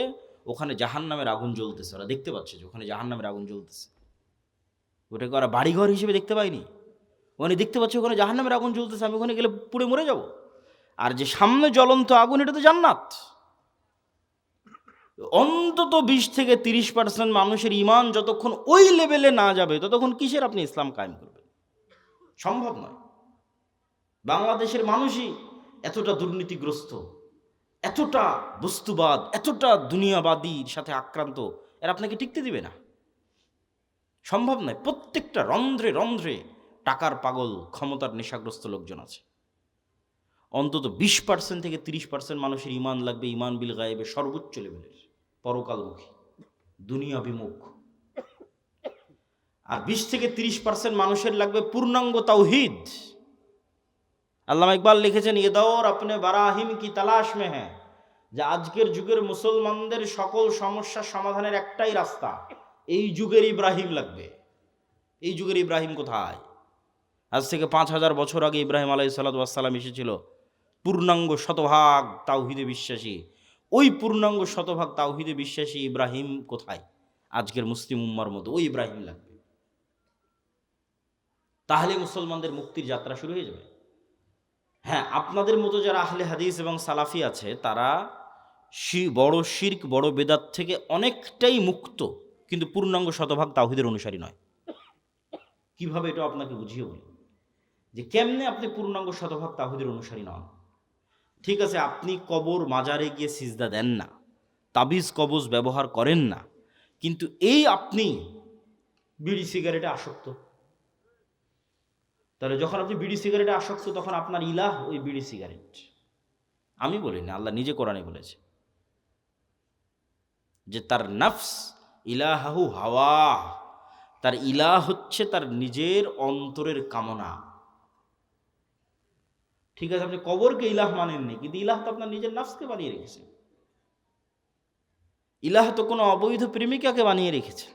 ওখানে জাহান্নামের আগুন জ্বলতেছে। ওরা দেখতে পাচ্ছে যে ওখানে জাহান্নামের আগুন জ্বলতেছে। ওটাকে ওরা বাড়িঘর হিসেবে দেখতে পায়নি, ওখানে দেখতে পাচ্ছে ওখানে জাহান্নামের আগুন জ্বলতেছে, আমি ওখানে গেলে পুড়ে মরে যাব। আর যে সামনে জ্বলন্ত আগুন, এটা তো জান্নাত। অন্তত 20-30% মানুষের ইমান যতক্ষণ ওই লেভেলে না যাবে ততক্ষণ কিসের আপনি ইসলাম কায়েম করবেন? সম্ভব নয়। বাংলাদেশের মানুষই এতটা দুর্নীতিগ্রস্ত, এতটা বস্তুবাদ, এতটা দুনিয়াবাদীর সাথে আক্রান্ত, এরা আপনাকে টিকতে দিবে না। সম্ভব নয়। প্রত্যেকটা রন্ধ্রে রন্ধ্রে টাকার পাগল, ক্ষমতার নেশাগ্রস্ত লোকজন আছে। অন্তত 20-30% মানুষের ইমান লাগবে ইমান বিল গায়েবে সর্বোচ্চ লেভেলের, পরকালমুখী, দুনিয়া বিমুখ। আর 20-30% মানুষের লাগবে পূর্ণাঙ্গ তাওহীদ। আল্লামা ইকবাল লিখেছেন, এ দৌর আপনি বারাহিম কি তালাশ মে হ্যাঁ, যে আজকের যুগের মুসলমানদের সকল সমস্যার সমাধানের একটাই রাস্তা, এই যুগের ইব্রাহিম লাগবে। এই যুগের ইব্রাহিম কোথায়? আজ থেকে 5000 বছর আগে ইব্রাহিম আলাইহিস সালাম এসেছিল, পূর্ণাঙ্গ শতভাগ তাওহীদে বিশ্বাসী। ওই পূর্ণাঙ্গ শতভাগ তাওহীদে বিশ্বাসী ইব্রাহিম কোথায়? আজকের মুসলিম উম্মার মতো ওই ইব্রাহিম লাগবে। তাহলে মুসলমানদের মুক্তির যাত্রা শুরু হয়ে যাবে। হ্যাঁ, আপনাদের মতো যারা আহলে হাদিস এবং সালাফি আছে তারা বড় শিরক, বড় বেদাত থেকে অনেকটাই মুক্ত, কিন্তু পূর্ণাঙ্গ শতভাগ তাওহীদের অনুসারী নয়। কিভাবে এটা আপনাকে বুঝিয়ে বলি যে কেমনে আপনি পূর্ণাঙ্গ শতভাগ তাওহীদের অনুসারী নন। ঠিক আছে, আপনি কবর মাজারে গিয়ে সিজদা দেন না, তাবিজ কবজ ব্যবহার করেন না, কিন্তু এই আপনি বিড়ি সিগারেটে আসক্ত। তাহলে যখন আপনি বিড়ি সিগারেটে আসক্ত তখন আপনার ইলাহ ওই বিড়ি সিগারেট। আমি বলিনি, আল্লাহ নিজে কোরআনে বলেছে যে তার নফস ইলাহু হাওয়া, তার ইলাহ হচ্ছে তার নিজের অন্তরের কামনা। ঠিক আছে, আপনি কবরকে ইলাহ মানেননি, কিন্তু ইলাহ তো আপনার নিজের নফসকে বানিয়ে রেখেছে। ইলাহ তো কোনো অবৈধ প্রেমিকাকে বানিয়ে রেখেছে,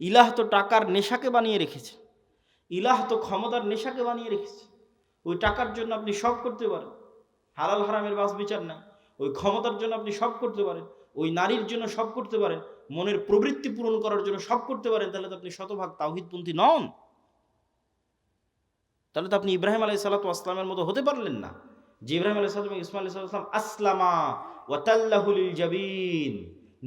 ইলাহ তো টাকার নেশাকে বানিয়ে রেখেছে, ইলাহ তো ক্ষমতার নেশাকে বানিয়ে রেখেছে। ওই টাকার জন্য আপনি সব করতে পারেন, হালাল হারামের বাস বিচার নাই। ওই ক্ষমতার জন্য আপনি সব করতে পারেন, ওই নারীর জন্য সব করতে পারেন, মনের প্রবৃত্তি পূরণ করার জন্য সব করতে পারেন। তাহলে তো আপনি শতভাগ তাওহীদপন্থী নন। তাহলে তো আপনি ইব্রাহিম আলাইহিস সালামের মতো হতে পারলেন না, যে ইব্রাহিম আলাইহিস সালাম এবং ইসমাঈল আলাইহিস সালাম আসলামা ওয়া তাল্লাহু লিল জাবিন,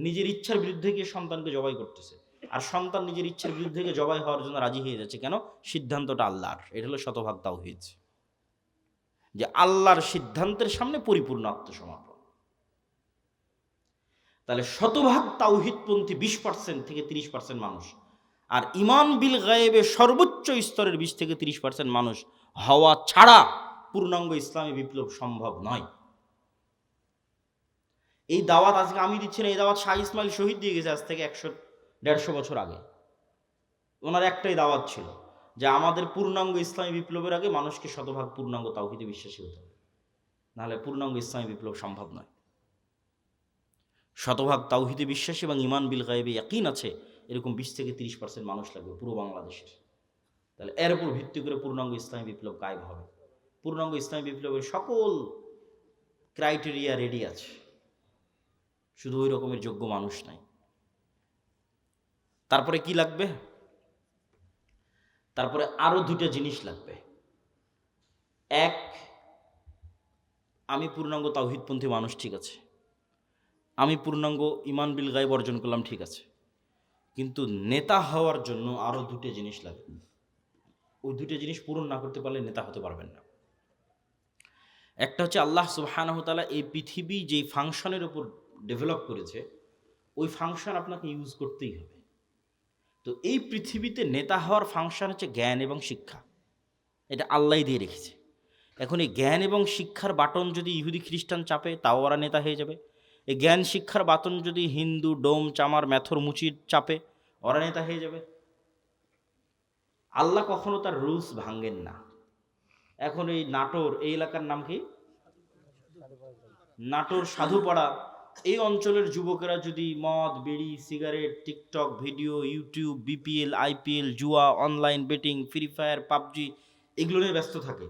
নিজের ইচ্ছার বিরুদ্ধে গিয়ে সন্তানকে জবাই করতেছে, আর সন্তান নিজের ইচ্ছার বিরুদ্ধে গিয়ে জবাই হওয়ার জন্য রাজি হয়ে যাচ্ছে। কেন? সিদ্ধান্তটা আল্লাহর। এটা হলো শতভাগ তাওহীদ, যে আল্লাহর সিদ্ধান্তের সামনে পরিপূর্ণ আত্মসমর্পণ। তাহলে শতভাগ তাওহীদপন্থী 20-30% মানুষ, আর ইমান বিল গায়েবে সর্বোচ্চ স্তরের 20-30% মানুষ হওয়া ছাড়া পূর্ণাঙ্গ ইসলামী বিপ্লব সম্ভব নয়। এই দাওয়াত আজকে আমি দিচ্ছি না, এই দাওয়াত শাহ ইসমাইল শহীদ দিয়ে গেছে আজ থেকে 100-150 বছর আগে। ওনার একটাই দাওয়াত ছিল যে আমাদের পূর্ণাঙ্গ ইসলামী বিপ্লবের আগে মানুষকে শতভাগ পূর্ণাঙ্গ তাওহীদে বিশ্বাসী হতে হবে, নাহলে পূর্ণাঙ্গ ইসলামী বিপ্লব সম্ভব নয়। শতভাগ তাওহীদে বিশ্বাসী এবং ইমান বিল গায়েবে ইয়াকিন আছে এরকম 20-30% মানুষ লাগবে পুরো বাংলাদেশের। তাহলে এর উপর ভিত্তি করে পূর্ণাঙ্গ ইসলামী বিপ্লব কায়েম হবে। পূর্ণাঙ্গ ইসলামী বিপ্লবের সকল ক্রাইটেরিয়া রেডি আছে, শুধু ওই রকমের যোগ্য মানুষ নাই। তারপরে কি লাগবে? তারপরে আরো দুটো জিনিস লাগবে। এক, আমি পূর্ণাঙ্গ তাওহীদপন্থী মানুষ, ঠিক আছে, আমি পূর্ণাঙ্গ ঈমান বিল গায়ব অর্জন করলাম, ঠিক আছে, কিন্তু নেতা হওয়ার জন্য আরও দুটো জিনিস লাগে। ওই দুটো জিনিস পূরণ না করতে পারলে নেতা হতে পারবেন না। একটা হচ্ছে আল্লাহ সুবহানাহু ওয়া তাআলা এই পৃথিবী যেই ফাংশনের উপর ডেভেলপ করেছে, ওই ফাংশন আপনাকে ইউজ করতেই হবে। তো এই পৃথিবীতে নেতা হওয়ার ফাংশন হচ্ছে জ্ঞান এবং শিক্ষা, এটা আল্লাহই দিয়ে রেখেছে। এখন এই জ্ঞান এবং শিক্ষার বাটন যদি ইহুদি খ্রিস্টান চাপে, তাও ওরা নেতা হয়ে যাবে। এই জ্ঞান শিক্ষার বাটন যদি হিন্দু ডোম চামার ম্যাথর মুচির চাপে, ওরা নেতা হয়ে যাবে। আল্লাহ কখনো তার রুলস ভাঙ্গেন না। এখন এই নাটোর, এই এলাকার নাম কি, নাটোর সাধুপাড়া, এই অঞ্চলের যুবকেরা যদি মদ বিড়ি cigarette TikTok video YouTube BPL IPL জুয়া online betting free fire PUBG এগুলো নিয়ে ব্যস্ত থাকে,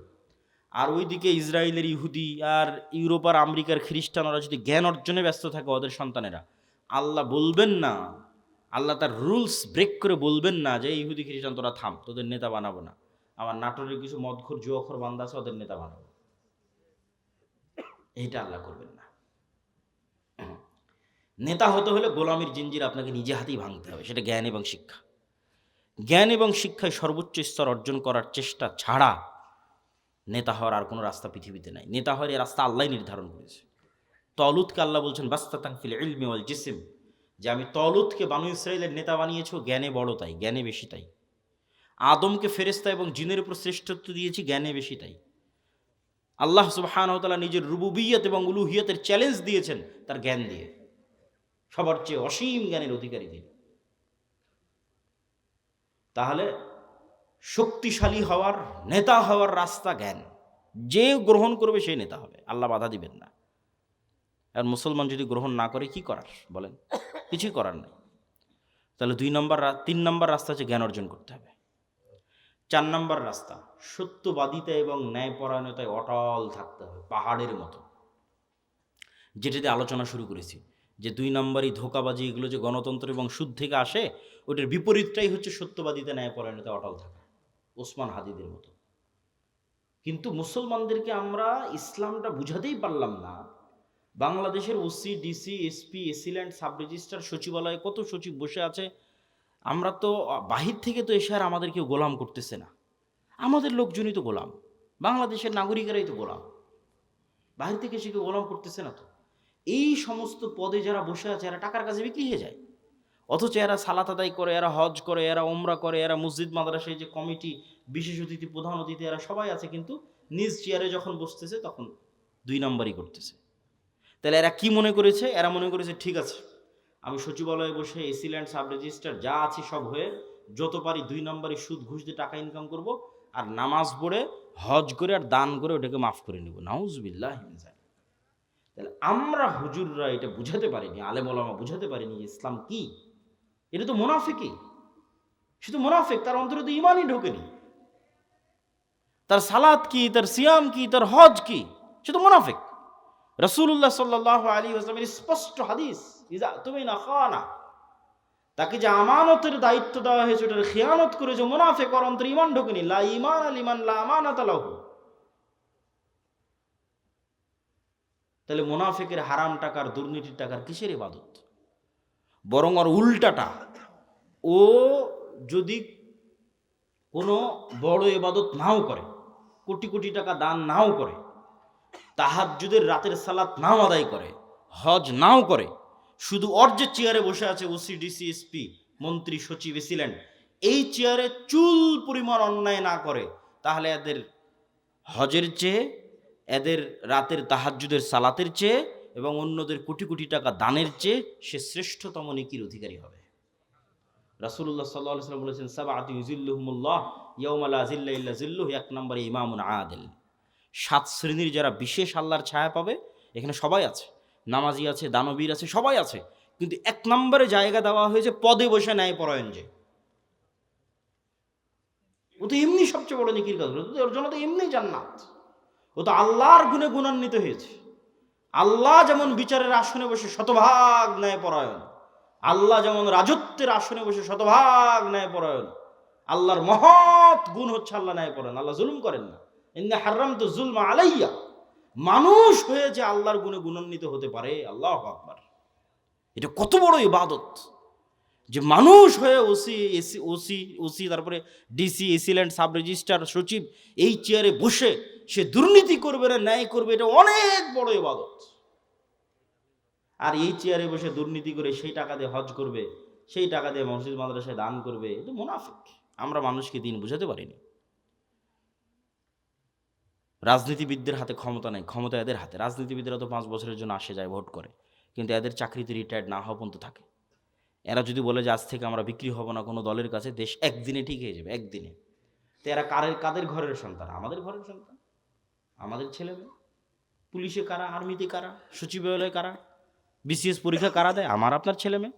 আর ওইদিকে ইসরায়েলের ইহুদি আর ইউরোপ আর আমেরিকার খ্রিস্টানরা যদি জ্ঞান অর্জনে ব্যস্ত থাকে ওদের সন্তানেরা, আল্লাহ বলবেন না, আল্লাহ তার রুলস ব্রেক করে বলবেন না যে ইহুদি খ্রিস্টান তোরা থাম, তোদের নেতা বানাবো না, আমার নাটোরের কিছু মদখোর জুয়াখোর বান্দা আছে ওদের নেতা বানাবো, এইটা আল্লাহ করবেন না। নেতা হতে হলে গোলামির জিঞ্জির আপনাকে নিজে হাতেই ভাঙতে হবে, সেটা জ্ঞান এবং শিক্ষা। জ্ঞান এবং শিক্ষায় সর্বোচ্চ স্তর অর্জন করার চেষ্টা ছাড়া নেতা হওয়ার আর কোনো রাস্তা পৃথিবীতে নাই। নেতা হওয়ার এই রাস্তা আল্লাহ নির্ধারণ করেছে। তলুতকে আল্লাহ বলছেন বাস্তাতাং ফিল ইলমি ওয়াল জিসম, যে আমি তলুতকে বানু ইসরাইলের নেতা বানিয়েছি, জ্ঞানে বড় তাই, জ্ঞানে বেশি তাই। আদমকে ফেরেশতা এবং জিনের উপর শ্রেষ্ঠত্ব দিয়েছি, জ্ঞানে বেশি তাই। আল্লাহ সুবহানাহু ওয়া তাআলা নিজের রুবুবিয়ত এবং উলুহিয়তের চ্যালেঞ্জ দিয়েছেন তার জ্ঞান দিয়ে, সবার চেয়ে অসীম জ্ঞানের অধিকারী তিনি। তাহলে শক্তিশালী হওয়ার নেতা হওয়ার রাস্তা জ্ঞান, যে গ্রহণ করবে সে নেতা হবে, আল্লাহ বাধা দিবেন না। আর মুসলমান যদি গ্রহণ না করে কি করার বলেন, কিছুই করার নেই। তাহলে 3 নম্বর রাস্তা হচ্ছে জ্ঞান অর্জন করতে হবে। 4 নম্বর রাস্তা সত্যবাদিতা এবং ন্যায়পরায়ণতায় অটল থাকতে হবে, পাহাড়ের মতো। যেটাতে আলোচনা শুরু করেছি যে 2 নম্বরই ধোঁকাবাজি, এগুলো যে গণতন্ত্র এবং সুদ থেকে আসে, ওটার বিপরীতটাই হচ্ছে সত্যবাদিতা ন্যায়পরায়ণতায় অটল থাকা, ওসমান হাদিদের মতো। কিন্তু মুসলমানদেরকে আমরা ইসলামটা বুঝাতেই পারলাম না। বাংলাদেশের OC DC SP AC land sub registrar সচিবালয়ে কত সচিব বসে আছে, আমরা তো বাহির থেকে তো এসে আর আমাদের কেউ গোলাম করতেছে না, আমাদের লোকজনই তো গোলাম, বাংলাদেশের নাগরিকেরাই তো গোলাম, বাহির থেকে এসে কেউ গোলাম করতেছে না তো। এই সমস্ত পদে যারা বসে আছে এরা টাকার কাছে বিক্রি হয়ে যায়, অথচ এরা সালাত আদায় করে, এরা হজ করে, এরা ওমরা করে, এরা মসজিদ মাদ্রাসায় যে কমিটি বিশেষ অতিথি প্রধান অতিথি এরা সবাই আছে, কিন্তু নিজ চেয়ারে যখন বসতেছে তখন 2 নম্বরই করতেছে। তাহলে এরা কি মনে করেছে? এরা মনে করেছে ঠিক আছে, আমি সচিবালয়ে বসে এসিল্যান্ড সাব রেজিস্ট্রার যা আছে সব হয়ে যত পারি 2 নম্বরই সুদ ঘুষ দিয়ে টাকা ইনকাম করব, আর নামাজ পড়ে হজ করে আর দান করে ওটাকে মাফ করে নেব। নাউজুবিল্লাহ। তাহলে আমরা হুজুররা এটা বুঝাতে পারিনি, আলেম ওলামা বুঝাতে পারিনি ইসলাম কি। এটা তো মুনাফিকই, সে তো মুনাফিক, তার অন্তরে তো ঈমানই ঢোকেনি। তার সালাত কি, তার সিয়াম কি, তার হজ কি, সে তো মুনাফিক। রাসূলুল্লাহ সাল্লাল্লাহু আলাইহি ওয়াসাল্লামের স্পষ্ট হাদিস, ইজা তুমিনা খানা, তাকে যে আমানতের দায়িত্ব দেওয়া হয়েছে ওটার খিয়ানত করে যে মুনাফিক, ওর অন্তরে ঈমান ঢোকেনি। লা ঈমানা লিমান লা আমানাতা লাহু। তাহলে মুনাফিকের হারাম টাকার দুর্নীতির টাকার কিসের ইবাদত? বরং ওর উল্টাটা, ও যদি কোনো বড় ইবাদত নাও করে, কোটি কোটি টাকা দান নাও করে, তাহাজ্জুদের রাতের সালাত নাও আদায় করে, হজ নাও করে, শুধু ওর যে চেয়ারে বসে আছে ওসি ডিসি এসপি মন্ত্রী সচিব এসিল্যান্ড, এই চেয়ারে চুল পরিমাণ অন্যায় না করে, তাহলে এদের হজের চেয়ে, এদের রাতের তাহাজ্জুদের সালাতের চেয়ে এবং অন্যদের কোটি কোটি টাকা দানের চেয়ে সে শ্রেষ্ঠতম নেকির অধিকারী হবে। রাসূলুল্লাহ সাল্লাল্লাহু আলাইহি ওয়াসাল্লাম বলেছেন, সাবআতু ইউযিল্লুহুমুল্লাহ ইয়াওমা লা যিল্লা ইল্লা যিল্লুহু। 1 নম্বরে ইমামুন আদিল। 7 শ্রেণীর যারা বিশেষ আল্লাহর ছায়া পাবে, এখানে সবাই আছে, নামাজি আছে, দানবীর আছে, সবাই আছে, কিন্তু 1 নম্বরে জায়গা দেওয়া হয়েছে পদে বসে ন্যায়পরায়ণ যে। ও তো এমনি সবচেয়ে বড় নেকির কাজ, ওর জন্য তো এমনি জান্নাত। ও তো আল্লাহর গুণে গুণান্বিত হয়েছে। আল্লাহ যেমন বিচারের আসনে বসে শতভাগ ন্যায়পরায়ণ, আল্লাহ যেমন রাজত্বের আসনে বসে শতভাগ ন্যায়পরায়ণ, আল্লাহর মহৎ গুণ হচ্ছে আল্লাহ ন্যায়পরায়ণ, আল্লাহ জুলুম করেন না। ইন্না হারামতু যুলমা আলাইয়া, মানুষ হয়ে যে আল্লাহর গুণে গুণান্বিত হতে পারে, আল্লাহু আকবার, এটা কত বড় ইবাদত যে মানুষ হয়ে ওসি তারপরে ডিসি, এসিল্যান্ড, সাব রেজিস্ট্রার, সচিব এই চেয়ারে বসে সে দুর্নীতি করবে না ন্যায় করবে, এটা অনেক বড় ইবাদত। আর এই চেয়ারে বসে দুর্নীতি করে সেই টাকা দিয়ে হজ করবে, সেই টাকা দিয়ে মসজিদ মাদ্রাসায় দান করবে, এটা মুনাফিক। আমরা মানুষকে দিন বুঝাতে পারিনি। রাজনীতিবিদদের হাতে ক্ষমতা নেই, ক্ষমতা এদের হাতে। রাজনীতিবিদরা তো 5 বছরের জন্য আসে যায়, ভোট করে, কিন্তু এদের চাকরিতে রিটায়ার্ড না হওয়া পর্যন্ত থাকে। এরা যদি বলে যে আজ থেকে আমরা বিক্রি হব না কোনো দলের কাছে, দেশ একদিনে ঠিক হয়ে যাবে, একদিনে। তো এরা কাদের ঘরের সন্তান? আমাদের ঘরের সন্তান, আমাদের ছেলে মেয়ে। পুলিশে কারা, আর্মিতে কারা, সচিবালয়ে কারা, বিসিএস পরীক্ষা কারা দেয়? আমার আপনার ছেলে মেয়ে।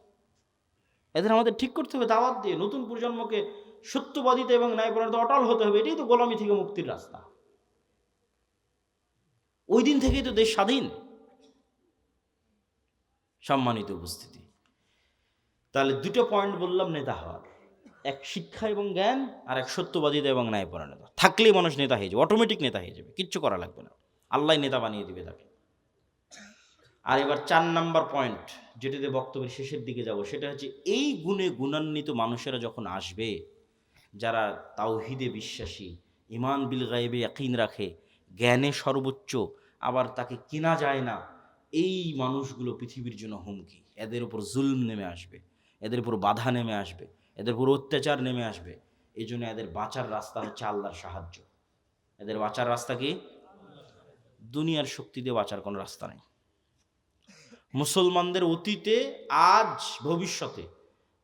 এদের আমাদের ঠিক করতে হবে দাওয়াত দিয়ে। নতুন প্রজন্মকে সত্যবাদিতা এবং ন্যায়পরায়ণতা অটল হতে হবে। এটাই তো গোলামি থেকে মুক্তির রাস্তা। ওই দিন থেকেই তো দেশ স্বাধীন। সম্মানিত উপস্থিতি, তাহলে 2টো পয়েন্ট বললাম নেতা হওয়ার, এক শিক্ষা এবং জ্ঞান, আর এক সত্যবাদিতা এবং ন্যায়পরায়ণতা। থাকলেই মানুষ নেতা হয়ে যাবে, অটোমেটিক নেতা হয়ে যাবে, কিচ্ছু করা লাগবে না, আল্লাহ নেতা বানিয়ে দিবে তাকে। আর এবার 4 নাম্বার পয়েন্ট, যেটাতে বক্তব্যের শেষের দিকে যাব, সেটা হচ্ছে এই গুণে গুণান্বিত মানুষেরা যখন আসবে, যারা তাওহীদে বিশ্বাসী, ঈমান বিল গায়বে ইয়াকিন রাখে, জ্ঞানে সর্বোচ্চ, আবার তাকে কিনা যায় না, এই মানুষগুলো পৃথিবীর জন্য হুমকি। এদের উপর জুলম নেমে আসবে, এদের উপর বাধা নেমে আসবে, এদের উপর অত্যাচার নেমে আসবে। এই জন্য এদের বাঁচার রাস্তা হচ্ছে আল্লাহর সাহায্য। এদের বাঁচার রাস্তা কি? দুনিয়ার শক্তি দিয়ে বাঁচার কোনো রাস্তা নেই। মুসলমানদের অতীতে, আজ, ভবিষ্যতে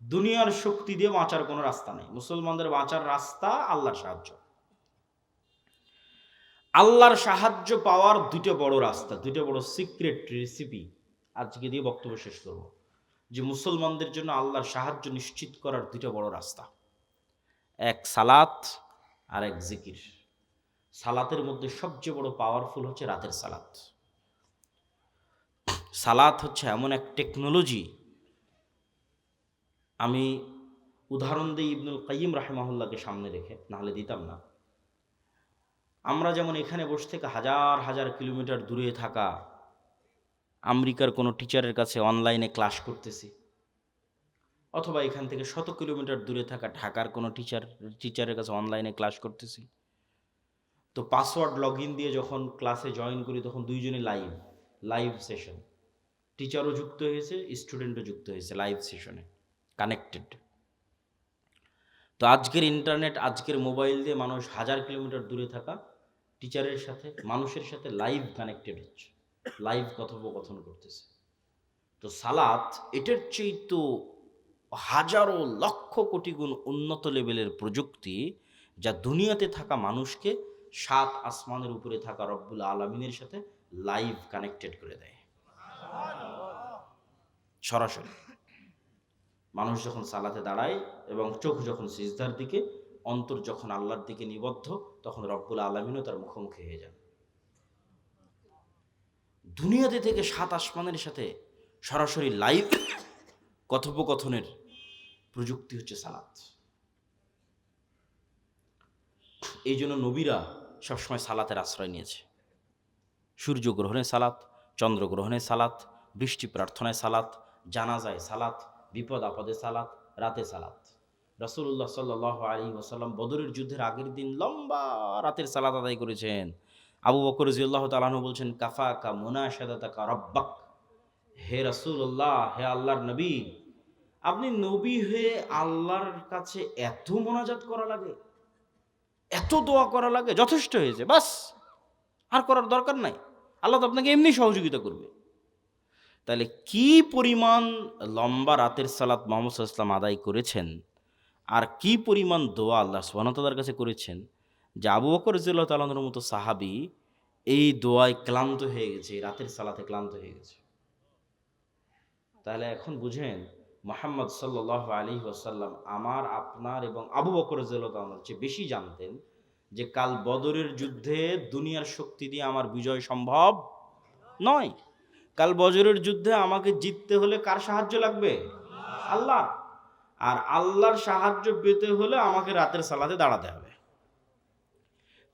দুনিয়ার শক্তি দিয়ে বাঁচার কোনো রাস্তা নেই। মুসলমানদের বাঁচার রাস্তা আল্লাহর সাহায্য। আল্লাহর সাহায্য পাওয়ার 2টো বড় রাস্তা, 2টো বড় সিক্রেট রেসিপি আজকে দিয়ে বক্তব্য শেষ করব। যে মুসলমানদের জন্য আল্লাহর সাহায্য নিশ্চিত করার 2টো বড় রাস্তা, এক সালাত আর এক জিকির। সালাতের মধ্যে সবচেয়ে বড় পাওয়ারফুল হচ্ছে রাতের সালাত। সালাত হচ্ছে এমন এক টেকনোলজি, আমি উদাহরণ দিই ইবনুল কাইয়িম রাহিমাহুল্লাহকে সামনে রেখে, নাহলে দিতাম না। আমরা যেমন এখানে বসে থেকে হাজার হাজার কিলোমিটার দূরে থাকা আমেরিকার কোনো টিচারের কাছে অনলাইনে ক্লাস করতেছি, অথবা এখান থেকে 100 কিলোমিটার দূরে থাকা ঢাকার কোনো টিচারের কাছে অনলাইনে ক্লাস করতেছি, তো পাসওয়ার্ড লগ ইন দিয়ে যখন ক্লাসে জয়েন করি, তখন দুইজনে লাইভ সেশন, টিচারও যুক্ত হয়েছে, স্টুডেন্টও যুক্ত হয়েছে, লাইভ সেশনে কানেক্টেড। তো আজকের ইন্টারনেট, আজকের মোবাইল দিয়ে মানুষ 1000 কিলোমিটার দূরে থাকা টিচারের সাথে, মানুষের সাথে লাইভ কানেক্টেড হচ্ছে, লাইভ কথোপকথন করতেছে। তো সালাত এটার চেয়ে তো হাজারো লক্ষ কোটি গুণ উন্নত লেভেলের প্রযুক্তি, যা দুনিয়াতে থাকা মানুষকে 7 আসমানের উপরে থাকা রব্বুল আলামিনের সাথে লাইভ কানেক্টেড করে দেয় সরাসরি। মানুষ যখন সালাতে দাঁড়ায় এবং চোখ যখন সিজদার দিকে, অন্তর যখন আল্লাহর দিকে নিবদ্ধ, তখন রব্বুল আলামিনও তার মুখোমুখি হয়ে যান। দুনিয়াতে থেকে 7 আসমানের সাথে সরাসরি লাইভ কথোপকথনের প্রযুক্তি হচ্ছে সালাত। এই জন্য নবীরা সবসময় সালাতের আশ্রয় নিয়েছে। সূর্যগ্রহণে সালাত, চন্দ্রগ্রহণে সালাত, বৃষ্টি প্রার্থনায় সালাত, জানাজায় সালাত, বিপদ আপদে সালাত, রাতে সালাত। রাসূলুল্লাহ সাল্লাল্লাহু আলাইহি ওয়াসাল্লাম বদরের যুদ্ধের আগের দিন লম্বা রাতের সালাত আদায় করেছেন। আবু বকর রাদিয়াল্লাহু তাআলা আনহু বলছেন, কাফাকা মুনাশাদাতাকা রাব্বাক, হে রাসূলুল্লাহ, হে আল্লাহর নবী, আপনি নবী হয়ে আল্লাহর কাছে এত মোনাজাত করা লাগে, এত দোয়া করা লাগে, যথেষ্ট হয়েছে, বাস, আর করার দরকার নাই, আল্লাহ তো আপনাকে এমনি সহযোগিতা করবে। তাহলে কি পরিমাণ লম্বা রাতের সালাত মুহাম্মদ সাল্লাল্লাহু আলাইহি ওয়াসাল্লাম আদায় করেছেন, আর কি পরিমাণ দোয়া আল্লাহ সুবহানাহু ওয়া তাআলার কাছে করেছেন, যে আবু বকর রাদিয়াল্লাহু তাআলা আনহুর মতো সাহাবী এই দোয়ায় ক্লান্ত হয়ে গেছে, এই রাতের সালাতে ক্লান্ত হয়ে গেছে। তাহলে এখন বুঝেন, মুহাম্মদ সাল্লাল্লাহু আলাইহি ওয়াসাল্লাম আমার, আপনার এবং আবু বকর রাদিয়াল্লাহু তাআলার চেয়ে বেশি জানতেন যে কাল বদরের যুদ্ধে দুনিয়ার শক্তি দিয়ে আমার বিজয় সম্ভব নয়। কাল বদরের যুদ্ধে আমাকে জিততে হলে কার সাহায্য লাগবে? আল্লাহ। আর আল্লাহর সাহায্য পেতে হলে আমাকে রাতের সালাতে দাঁড়াতে হবে।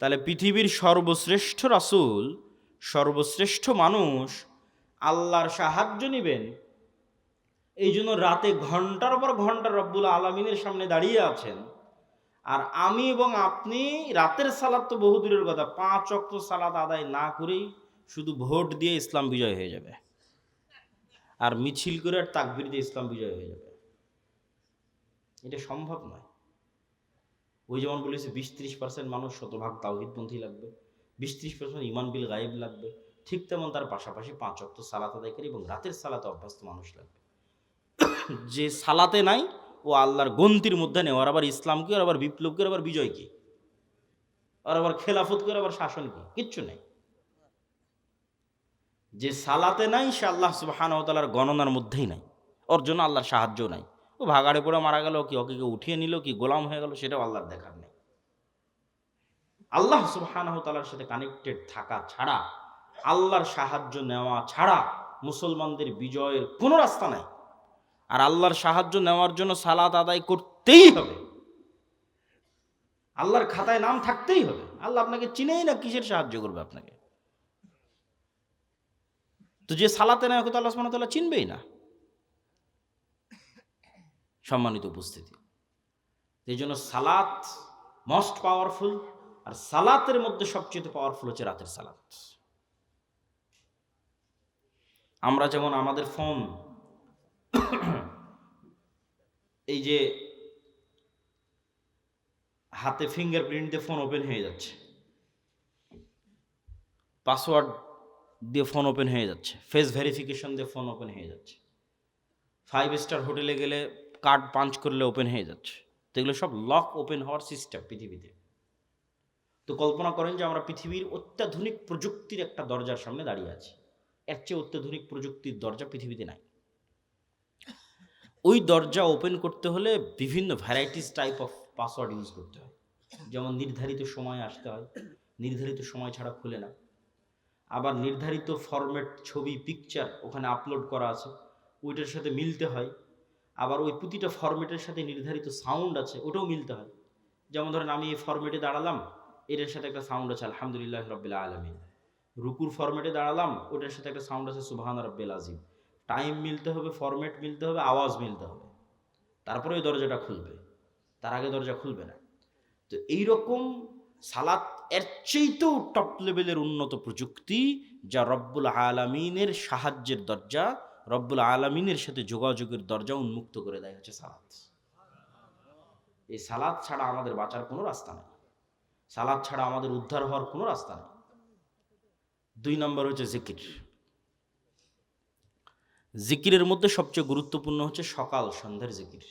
তাহলে পৃথিবীর সর্বশ্রেষ্ঠ রাসূল সর্বশ্রেষ্ঠ মানুষ আল্লাহর সাহায্য নেবেন, এই জন্য রাতে ঘন্টার পর ঘন্টা রব্বুল আলামিনের সামনে দাঁড়িয়ে আছেন। আর আমি এবং আপনি রাতের সালাত তো বহু দূরের কথা, 5 ওয়াক্ত সালাত আদায় না করেই শুধু ভোট দিয়ে ইসলাম বিজয় হয়ে যাবে, আর মিছিল করে আর তাকবীর দিয়ে ইসলাম বিজয় হয়ে যাবে। এটা সম্ভব নয়। ওই যেমন বলেছে 20-30% মানুষ শতভাগ তাওহীদপন্থী লাগবে, 20-30% ঈমান বিল গায়েব লাগবে, ঠিক তেমন তার পাশাপাশি 5 ওয়াক্ত সালাত আদায়কারী এবং রাতের সালাতে অভ্যস্ত মানুষ লাগবে। যে সালাতে নাই ও আল্লাহর গন্তির মধ্যে নেই। ওর আবার ইসলাম কি, ওর আবার বিপ্লব কি, ওর আবার বিজয় কি, ওর আবার খেলাফত কি, ওর আবার শাসন কি, কিচ্ছু নেই। যে সালাতে নাই সে আল্লাহ সুবহানাহু ওয়া তাআলার গণনার মধ্যেই নাই, ওর জন্য আল্লাহর সাহায্য নাই। ও ভাগাড়ে পড়ে মারা গেল কি, ওকে কেউ উঠিয়ে নিল কি, গোলাম হয়ে গেল, সেটাও আল্লাহর দেখার নেই। আল্লাহ সুবহানাহু ওয়া তাআলার সাথে কানেক্টেড থাকা ছাড়া, আল্লাহর সাহায্য নেওয়া ছাড়া মুসলমানদের বিজয়ের কোনো রাস্তা নাই। আর আল্লাহর সাহায্য নেওয়ার জন্য সালাত আদায় করতেই হবে, আল্লাহর খাতায় নাম থাকতেই হবে। আল্লাহ আপনাকে চিনেই না, কিসের সাহায্য করবে আপনাকে? তো যে সালাতে নেয় ওকে তো আল্লাহ সুবহানাহু ওয়া তাআলা চিনবেই না। সম্মানিত উপস্থিতি, এই জন্য সালাত মোস্ট পাওয়ারফুল। আর সালাতের মধ্যে সবচেয়ে পাওয়ারফুল হচ্ছে রাতের সালাত। আমরা যেমন আমাদের ফোন, এই যে হাতে ফিঙ্গারপ্রিন্ট দিয়ে ফোন ওপেন হয়ে যাচ্ছে, পাসওয়ার্ড দিয়ে ফোন ওপেন হয়ে যাচ্ছে, ফেস ভেরিফিকেশন দিয়ে ফোন ওপেন হয়ে যাচ্ছে, 5 স্টার হোটেলে গেলে কার্ড পাঞ্চ করলে ওপেন হয়ে যাচ্ছে। তো এগুলো সব লক ওপেন হওয়ার সিস্টেম পৃথিবীতে। তো কল্পনা করেন যে আমরা পৃথিবীর অত্যাধুনিক প্রযুক্তির একটা দরজার সামনে দাঁড়িয়ে আছি। এর চেয়ে অত্যাধুনিক প্রযুক্তির দরজা পৃথিবীতে নাই। ওই দরজা ওপেন করতে হলে বিভিন্ন varieties type of password use করতে হয়। যেমন নির্ধারিত সময় আসতে হয়, নির্ধারিত সময় ছাড়া খুলে না। আবার নির্ধারিত ফরম্যাট ছবি, পিকচার ওখানে আপলোড করা আছে, ওইটার সাথে মিলতে হয়। আবার ওই প্রতিটা ফরম্যাটের সাথে নির্ধারিত সাউন্ড আছে, ওটাও মিলতে হয়। যেমন ধরেন আমি এই ফরম্যাটে দাঁড়ালাম, এটার সাথে একটা সাউন্ড আছে আলহামদুলিল্লাহ রাব্বিল আলামিন। রুকুর ফরম্যাটে দাঁড়ালাম, ওটার সাথে একটা সাউন্ড আছে সুবহান রাব্বিল আযীম। টাইম মিলতে হবে, ফরম্যাট মিলতে হবে, আওয়াজ মিলতে হবে, তারপরে ওই দরজাটা খুলবে, তার আগে দরজা খুলবে না। তো এইরকম সালাত এর চেয়েতেও টপ লেভেলের উন্নত প্রযুক্তি, যা রব্বুল আলামিনের সাহায্যের দরজা, রব্বুল আলামিনের সাথে যোগাযোগের দরজা উন্মুক্ত করে দেয় হচ্ছে সালাত। এই সালাত ছাড়া আমাদের বাঁচার কোনো রাস্তা নেই, সালাত ছাড়া আমাদের উদ্ধার হওয়ার কোনো রাস্তা নেই। 2 নম্বর হচ্ছে জিকির। জিকিরের মধ্যে সবচেয়ে গুরুত্বপূর্ণ হচ্ছে সকাল সন্ধ্যার জিকির।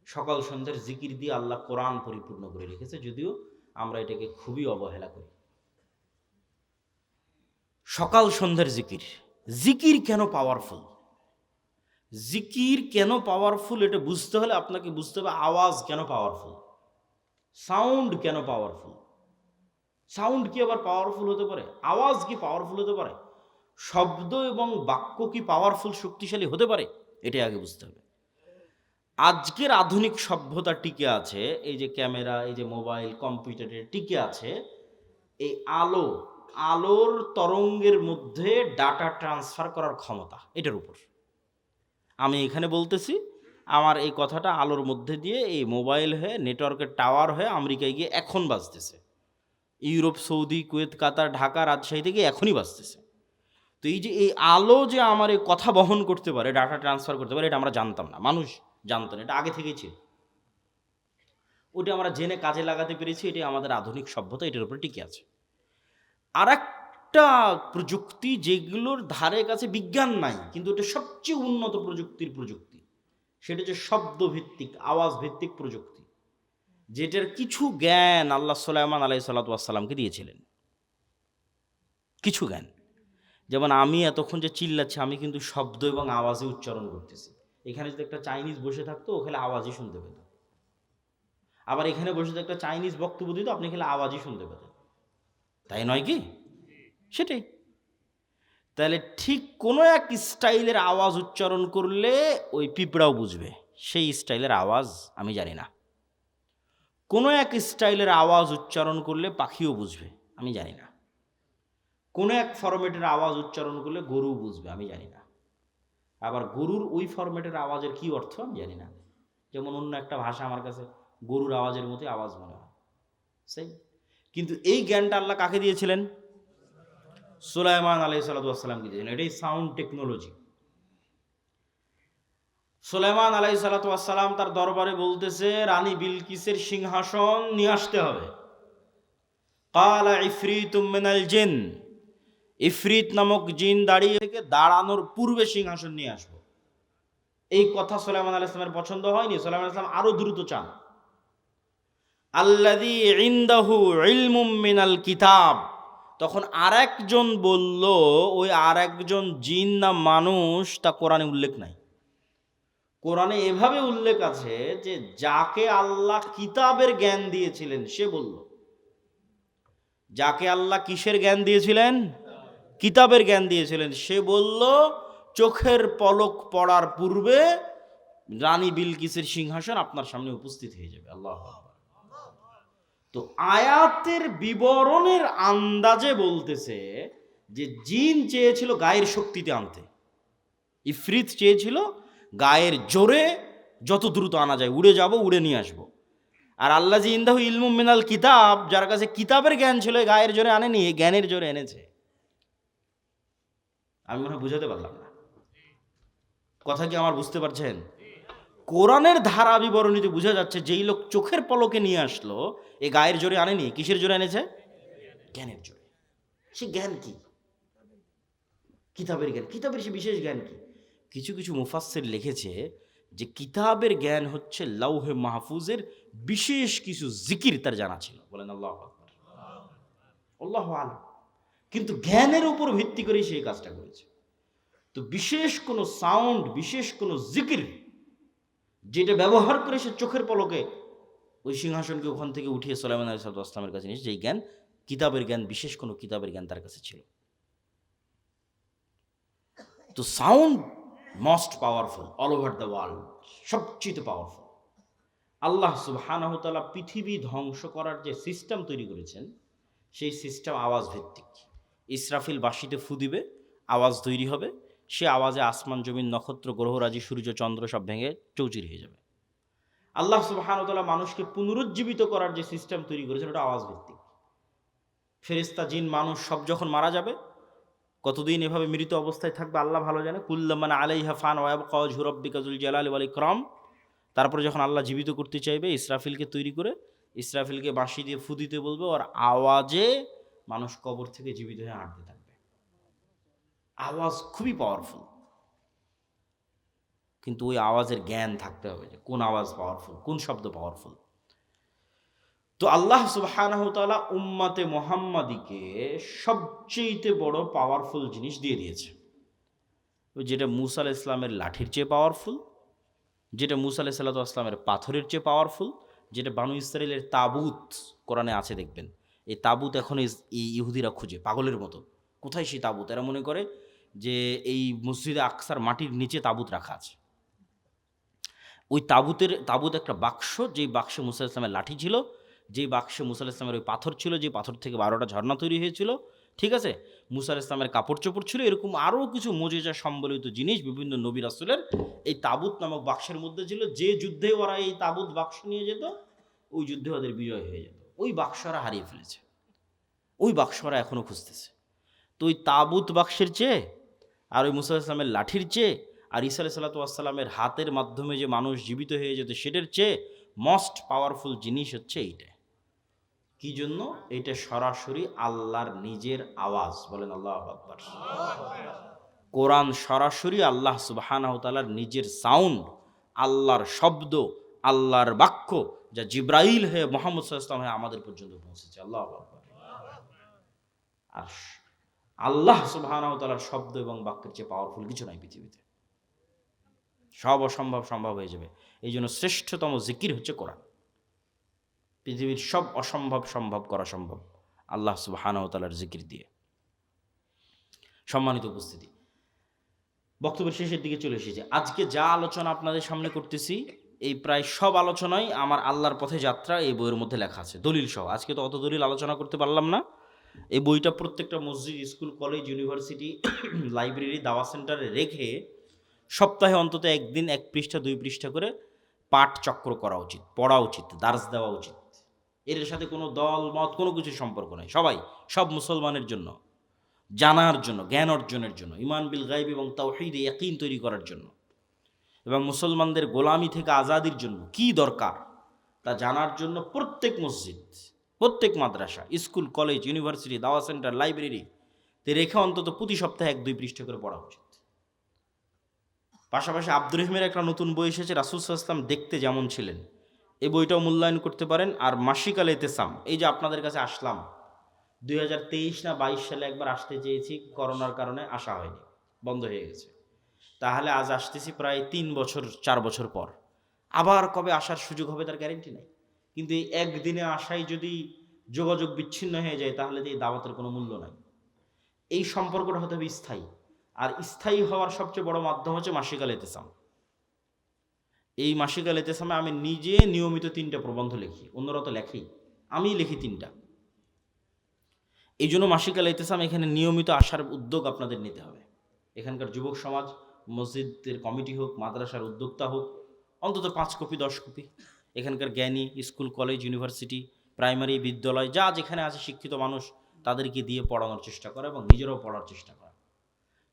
সকাল সন্ধ্যার জিকির দিয়ে আল্লাহ কোরআন পরিপূর্ণ করে রেখেছে, যদিও আমরা এটাকে খুবই অবহেলা করি। সকাল সন্ধ্যার জিকির। জিকির কেন পাওয়ারফুল? জিকির কেন পাওয়ারফুল এটা বুঝতে হলে আপনাকে বুঝতে হবে আওয়াজ কেন পাওয়ারফুল, সাউন্ড কেন পাওয়ারফুল। সাউন্ড কি আবার পাওয়ারফুল হতে পারে? আওয়াজ কি পাওয়ারফুল হতে পারে? শব্দ এবং বাক্য কি পাওয়ারফুল, শক্তিশালী হতে পারে? এটাই আগে বুঝতে হবে। আজকের আধুনিক সভ্যতা টিকে আছে, এই যে ক্যামেরা, এই যে মোবাইল, কম্পিউটারে টিকে আছে এই আলোর তরঙ্গের মধ্যে ডাটা ট্রান্সফার করার ক্ষমতা, এটার উপর। আমি এখানে বলতেছি, আমার এই কথাটা আলোর মধ্যে দিয়ে এই মোবাইল হয়ে, নেটওয়ার্কের টাওয়ার হয়ে আমেরিকায় গিয়ে এখন বাজতেছে, ইউরোপ, সৌদি, কুয়েত, কাতার, ঢাকা, রাজশাহী থেকে এখনই বাজতেছে। তো এই যে এই আলো যে আমার এই কথা বহন করতে পারে, ডাটা ট্রান্সফার করতে পারে, এটা আমরা জানতাম না, মানুষ জানতো না, এটা আগে থেকেই ছিল। ওটা আমরা জেনে কাজে লাগাতে পেরেছি, এটাই আমাদের আধুনিক সভ্যতা, এটার উপরে টিকে আছে। আর একটা প্রযুক্তি যেগুলোর ধারে কাছে বিজ্ঞান নাই, কিন্তু এটা সবচেয়ে উন্নত প্রযুক্তির প্রযুক্তি, সেটা হচ্ছে শব্দভিত্তিক, আওয়াজ ভিত্তিক প্রযুক্তি, যেটার কিছু জ্ঞান আল্লাহ সুলাইমান আলাইহিস সালাতু ওয়াস সালামকে দিয়েছিলেন। কিছু জ্ঞান, যেমন আমি এতক্ষণ যে চিল্লাচ্ছি, আমি কিন্তু শব্দ এবং আওয়াজে উচ্চারণ করতেছি। এখানে যদি একটা চাইনিজ বসে থাকতো, ও খেলে আওয়াজই শুনতে পেত। আবার এখানে বসে একটা চাইনিজ বক্তব্য দিত, আপনি খেলে আওয়াজই শুনতে পেতেন, তাই নয় কি? সেটাই। তাহলে ঠিক কোনো এক স্টাইলের আওয়াজ উচ্চারণ করলে ওই পিঁপড়াও বুঝবে, সেই স্টাইলের আওয়াজ আমি জানি না। কোনো এক স্টাইলের আওয়াজ উচ্চারণ করলে পাখিও বুঝবে, আমি জানি না। কোনো এক ফরম্যাটের আওয়াজ উচ্চারণ করলে গরু বুঝবে, আমি জানি না। আবার গরুর ওই ফরম্যাটের আওয়াজের কি অর্থ আমি জানি না। যেমন অন্য একটা ভাষা আমার কাছে গরুর আওয়াজের মতোই আওয়াজ মনে হয়, সেই। কিন্তু এই জ্ঞানটা আল্লাহ কাকে দিয়েছিলেন? সুলাইমান আলাইহিস সালাতু দিয়েছিলেন। এটাই সাউন্ড টেকনোলজি। সুলাইমান আলাইহিস সালাতু তার দরবারে বলতেছে, রানী বিলকিসের সিংহাসন নিয়ে আসতে হবে। ক্বালা ইফরিতুম মিনাল জিন, ইফরিত নামক জিন দাঁড়িয়ে থেকে দাঁড়ানোর পূর্বে সিংহাসন নিয়ে আসবো। এই কথা সুলাইমান আলাইহিস সালামের পছন্দ হয়নি। সুলাইমান আলাইহিস সালাম আরো দ্রুত চান। আল্লাযী ইনদাহু ইলমুম মিনাল কিতাব, তখন আরেকজন বলল, ওই আরেকজন জিন না মানুষ তা কোরআনে উল্লেখ নাই। কোরআনে এভাবে উল্লেখ আছে যে যাকে আল্লাহ কিতাবের জ্ঞান দিয়েছিলেন সে বলল। যাকে আল্লাহ কিসের জ্ঞান দিয়েছিলেন? কিতাবের জ্ঞান দিয়েছিলেন। সে বলল চোখের পলক পড়ার পূর্বে রানী বিলকিসের সিংহাসন আপনার সামনে উপস্থিত হয়ে যাবে। আল্লাহু আকবার। তো আয়াতের বিবরণের আন্দাজে বলতেছে যে জিন চেয়েছিল গায়ের শক্তিতে আনতে, ইফরিত চেয়েছিল গায়ের জোরে যত দ্রুত আনা যায় উড়ে যাব, উড়ে নিয়ে আসবো। আর আল্লাহ ইনদাহু ইলমুম মিনাল কিতাব, যার কাছে কিতাবের জ্ঞান ছিল গায়ের জোরে আনেনি, জ্ঞানের জোরে এনেছে। আমি মনে হয় বুঝাতে পারলাম না কথা, কি আমার বুঝতে পারছেন? কোরআনের ধারা বিবরণীতে বোঝা যাচ্ছে যেই লোক চোখের পলকে নিয়ে আসলো এ গায়ের জোরে আনেনি, কিসের জোরে এনেছে? জ্ঞানের জোরে। সে জ্ঞান কি? কিতাবের জ্ঞান। কিতাবের সে বিশেষ জ্ঞান কি? কিছু কিছু মুফাসসির লিখেছে যে কিতাবের জ্ঞান হচ্ছে লাউহে মাহফুজের বিশেষ কিছু জিকির তার জানা ছিল। বলেন আল্লাহু আকবার। আল্লাহু আলাম। কিন্তু জ্ঞানের উপর ভিত্তি করে সেই কাজটা করেছে। তো বিশেষ কোনো সাউন্ড, বিশেষ কোনো জিকির যেটা ব্যবহার করে সে চোখের পলকে ওই সিংহাসনকে ওখান থেকে উঠিয়ে সুলাইমান আলাইহিস সালামের কাছে নিয়েছে। যেই জ্ঞান কিতাবের জ্ঞান, বিশেষ কোনো কিতাবের জ্ঞান তার কাছে ছিল। তো sound most powerful all over the world, সবচেয়ে পাওয়ারফুল। আল্লাহ সুবহানাহু ওয়া তাআলা পৃথিবী ধ্বংস করার যে সিস্টেম তৈরি করেছেন সেই সিস্টেম আওয়াজ ভিত্তিক। ইসরাফিল বাঁশিতে ফু দিবে, আওয়াজ তৈরি হবে, সে আওয়াজে আসমান জমিন নক্ষত্র গ্রহরাজি সূর্য চন্দ্র সব ভেঙে চৌচির হয়ে যাবে। আল্লাহ সুবহানাহু ওয়া তাআলা মানুষকে পুনরুজ্জীবিত করার যে সিস্টেম তৈরি করেছেন ওটা আওয়াজ ভিত্তিক। ফেরেশতা জিন মানুষ সব যখন মারা যাবে, কতদিন এভাবে মৃত অবস্থায় থাকবে আল্লাহ ভালো জানে। কুল্লামান আলাইহা ফান ওয়া ইয়াবকা ওয়াজহু রাব্বিকা যুল জালালি ওয়াল ইকরাম। তারপরে যখন আল্লাহ জীবিত করতে চাইবে ইসরাফিলকে তৈরি করে, ইসরাফিলকে বাঁশি দিয়ে ফু দিতে বলবে, আর আওয়াজে মানুষ কবর থেকে জীবিত হয়ে হাঁটতে থাকবে। আওয়াজ খুবই পাওয়ারফুল, কিন্তু ওই আওয়াজের জ্ঞান থাকতে হবে যে কোন আওয়াজ পাওয়ারফুল, কোন শব্দ পাওয়ারফুল। তো আল্লাহ সুবহানাহু ওয়া তাআলা উম্মতে মুহাম্মাদিকে সবচেয়ে বড় পাওয়ারফুল জিনিস দিয়ে দিয়েছে, যেটা মূসা আলাইহিস সালামের লাঠির চেয়ে পাওয়ারফুল, যেটা মূসা আলাইহিস সালামের পাথরের চেয়ে পাওয়ারফুল, যেটা বানু ইসরাইলের তাবুত কোরআনে আছে দেখবেন। এই তাবুত এখন এই ইহুদিরা খুঁজে পাগলের মতো, কোথায় সেই তাবুত? এরা মনে করে যে এই মসজিদে আকসার মাটির নিচে তাবুত রাখা আছে। ওই তাবুত একটা বাক্স, যেই বাক্সে মূসা আলাইহিস সালামের লাঠি ছিল, যেই বাক্সে মূসা আলাইহিস সালামের ওই পাথর ছিল, যে পাথর থেকে 12টা ঝর্ণা তৈরি হয়েছিল, ঠিক আছে, মূসা আলাইহিস সালামের কাপড় চোপড় ছিল, এরকম আরও কিছু মুজিজা সম্বলিত জিনিস বিভিন্ন নবী রাসূলের এই তাবুত নামক বাক্সের মধ্যে ছিল। যে যুদ্ধে ওরা এই তাবুত বাক্স নিয়ে যেত ওই যুদ্ধে ওদের বিজয় হয়ে যেত। ওই বাক্সরা হারিয়ে ফেলেছে, ওই বাক্সরা এখনও খুঁজতেছে। তো ওই তাবুত বাক্সের চেয়ে আর ওই মূসা আলাইহিস সালামের লাঠির চেয়ে আর ঈসা আলাইহিস সালামের হাতের মাধ্যমে যে মানুষ জীবিত হয়ে যেত সেটার চেয়ে মোস্ট পাওয়ারফুল জিনিস হচ্ছে এইটা। কি জন্য? এটা সরাসরি আল্লাহর নিজের আওয়াজ। বলেন আল্লাহু আকবার। কোরআন সরাসরি আল্লাহ সুবহানাহু ওয়া তাআলার নিজের সাউন্ড, আল্লাহর শব্দ, আল্লাহর বাক্য, যা জিব্রাইল হয়ে মুহাম্মদ সাল্লাল্লাহু আলাইহি ওয়াসাল্লাম হয়ে আমাদের পর্যন্ত পৌঁছেছে। আল্লাহু আকবার। আর আল্লাহ সুবহানাহু ওয়া তাআলার শব্দ এবং বাক্যের চেয়ে পাওয়ারফুল কিছু নাই পৃথিবীতে। সব অসম্ভব সম্ভব হয়ে যাবে। এই জন্য শ্রেষ্ঠতম জিকির হচ্ছে কোরআন। পৃথিবীর সব অসম্ভব সম্ভব করা সম্ভব আল্লাহ সুবহানাহু ওয়া তাআলার জিকির দিয়ে। সম্মানিত উপস্থিতি, বক্তব্যের শেষের দিকে চলে এসেছে। আজকে যা আলোচনা আপনাদের সামনে করতেছি এই প্রায় সব আলোচনাই আমার আল্লাহর পথে যাত্রা এই বইয়ের মধ্যে লেখা আছে, দলিল সহ। আজকে তো অত দলিল আলোচনা করতে পারলাম না, এই বইটা প্রত্যেকটা মসজিদ, স্কুল, কলেজ, ইউনিভার্সিটি, লাইব্রেরি, দাওয়া সেন্টারে রেখে সপ্তাহে অন্তত একদিন 1 পৃষ্ঠা 2 পৃষ্ঠা করে পাঠ চক্র করা উচিত, পড়া উচিত, দার্স দেওয়া উচিত। এর সাথে কোনো দল মত কোনো কিছু সম্পর্ক নেই, সব মুসলমানের জন্য, জানার জন্য, জ্ঞান অর্জনের জন্য, ইমান বিল গায়ব এবং তাওহীদ ইয়াকিন তৈরি করার জন্য, এবং মুসলমানদের গোলামি থেকে আজাদির জন্য কি দরকার তা জানার জন্য প্রত্যেক মসজিদ, প্রত্যেক মাদ্রাসা, স্কুল, কলেজ, ইউনিভার্সিটি, দাওয়া সেন্টার, লাইব্রেরি তে রেখে অন্তত প্রতি সপ্তাহে 1-2 পৃষ্ঠা করে পড়া উচিত। পাশাপাশি আব্দুর রহিমের একটা নতুন বই এসেছে, রাসূল সাল্লাল্লাহু আলাইহি ওয়াসাল্লাম দেখতে যেমন ছিলেন, এই বইটাও মূল্যায়ন করতে পারেন। আর মাসিক আল ইতিসাম, এই যে আপনাদের কাছে আসলাম 2023 না 22 সালে একবার আসতে চেয়েছি, করোনার কারণে আসা হয়নি, বন্ধ হয়ে গেছে। তাহলে আজ আসতেছি প্রায় 3 বছর 4 বছর পর, আবার কবে আসার সুযোগ হবে তার গ্যারেন্টি নেই। কিন্তু এই একদিনে আসাই যদি যোগাযোগ বিচ্ছিন্ন হয়ে যায়, তাহলে তো এই দাওয়াতের কোনো মূল্য নাই। এই সম্পর্কটা হতে হবে স্থায়ী, আর স্থায়ী হওয়ার সবচেয়ে বড় মাধ্যম হচ্ছে মাসিক আল ইতিসাম। এই মাসিক আল ইতিসামে আমি নিজে নিয়মিত 3টা প্রবন্ধ লিখি, অন্যরা তো লেখেই, আমি লিখি 3টা। এই জন্য মাসিক আল ইতিসাম এখানে নিয়মিত আসার উদ্যোগ আপনাদের নিতে হবে। এখানকার যুবক সমাজ, মসজিদের কমিটি হোক, মাদ্রাসার উদ্যোক্তা হোক, অন্তত 5 কপি 10 কপি এখানকার জ্ঞানী, স্কুল, কলেজ, ইউনিভার্সিটি, প্রাইমারি, বিদ্যালয় যা যেখানে আছে শিক্ষিত মানুষ, তাদেরকে দিয়ে পড়ানোর চেষ্টা করা এবং নিজেরাও পড়ার চেষ্টা করা।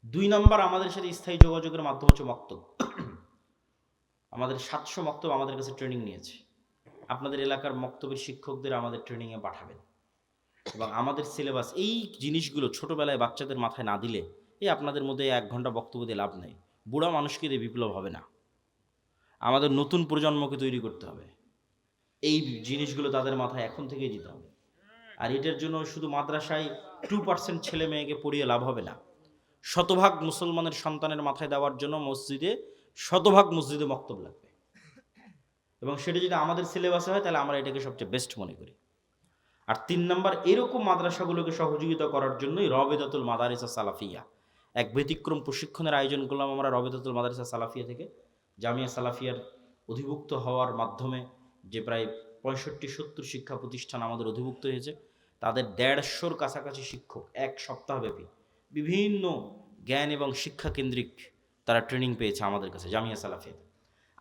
2 নম্বর, আমাদের সাথে স্থায়ী যোগাযোগের মাধ্যম হচ্ছে মক্তব। আমাদের 700 মক্তব আমাদের কাছে ট্রেনিং নিয়েছে। আপনাদের এলাকার মক্তবের শিক্ষকদের আমাদের ট্রেনিংয়ে পাঠাবেন, এবং আমাদের সিলেবাস এই জিনিসগুলো ছোটোবেলায় বাচ্চাদের মাথায় না দিলে, এই আপনাদের মধ্যে 1 ঘন্টা বক্তব্য দিয়ে লাভ নেই, বুড়া মানুষকে দিয়ে বিপ্লব হবে না। আমাদের নতুন প্রজন্মকে তৈরি করতে হবে, এই জিনিসগুলো তাদের মাথায় এখন থেকেই দিতে হবে। আর এটার জন্য শুধু মাদ্রাসায় 2% ছেলে মেয়েকে পড়িয়ে লাভ হবে না, শতভাগ মুসলমানের সন্তানের মাথায় দেওয়ার জন্য শতভাগ মসজিদে মক্তব লাগবে, এবং সেটা যদি আমাদের সিলেবাসে হয় তাহলে আমরা এটাকে সবচেয়ে বেস্ট মনে করি। আর 3 নম্বর, এরকম মাদ্রাসাগুলোকে সহযোগিতা করার জন্যই রবেদাতুল মাদারিস সালাফিয়া, এক ব্যতিক্রম প্রশিক্ষণের আয়োজন করলাম আমরা রবেদাতুল মাদারিস সালাফিয়া থেকে। জামিয়া সালাফিয়ার অধিভুক্ত হওয়ার মাধ্যমে যে প্রায় 65-70 শিক্ষা প্রতিষ্ঠান আমাদের অধিভুক্ত হয়েছে, তাদের 150-র কাছাকাছি শিক্ষক 1 সপ্তাহব্যাপী বিভিন্ন জ্ঞান এবং শিক্ষা কেন্দ্রিক তারা ট্রেনিং পেয়েছে আমাদের কাছে জামিয়া সালাফিয়াতে।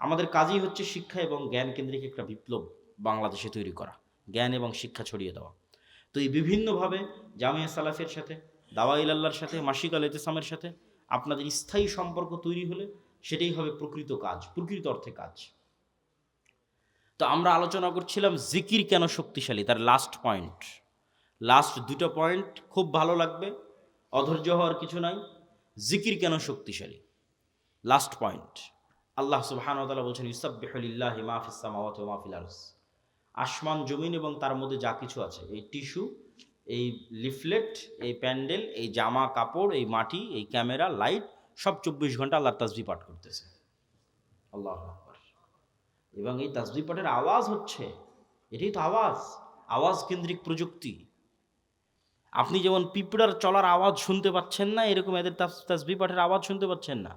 আমাদের কাজই হচ্ছে শিক্ষা এবং জ্ঞান কেন্দ্রিক একটা বিপ্লব বাংলাদেশে তৈরি করা, জ্ঞান এবং শিক্ষা ছড়িয়ে দেওয়া। তো এই বিভিন্নভাবে জামিয়া সালাফিয়ার সাথে, দাওয়া ইলাল্লাহর সাথে, মাসিক আল ইতিসামের সাথে আপনাদের স্থায়ী সম্পর্ক তৈরি হলে সেটাই হবে প্রকৃত কাজ, প্রকৃত অর্থে কাজ। তো আমরা আলোচনা করছিলাম জিকির কেন শক্তিশালী, তার লাস্ট 2টা পয়েন্ট খুব ভালো লাগবে, অধৈর্য হওয়ার কিছু নাই। জিকির কেন শক্তিশালী, লাস্ট পয়েন্ট। আল্লাহ সুবহানাহু ওয়া তাআলা বলছেন, ইউসাব্বিহু লিল্লাহি মা ফিস সামাওয়াতি ওয়া মা ফিল আরদ। আসমান জমিন এবং তার মধ্যে যা কিছু আছে, এই টিস্যু, এই লিফলেট, এই প্যান্ডেল, এই জামা কাপড়, এই মাটি, এই ক্যামেরা, লাইট, সব 24 ঘন্টা আল্লাহর তাসবিহ পাঠ করতেছে। আল্লাহু আকবার। এবং এই তাসবিহ পাঠের আওয়াজ হচ্ছে, এটাই তো আওয়াজ কেন্দ্রিক প্রযুক্তি। আপনি যেমন পিঁপড়ার চলার আওয়াজ শুনতে পাচ্ছেন না, এরকম এদের তাসবিহ পাঠের আওয়াজ শুনতে পাচ্ছেন না।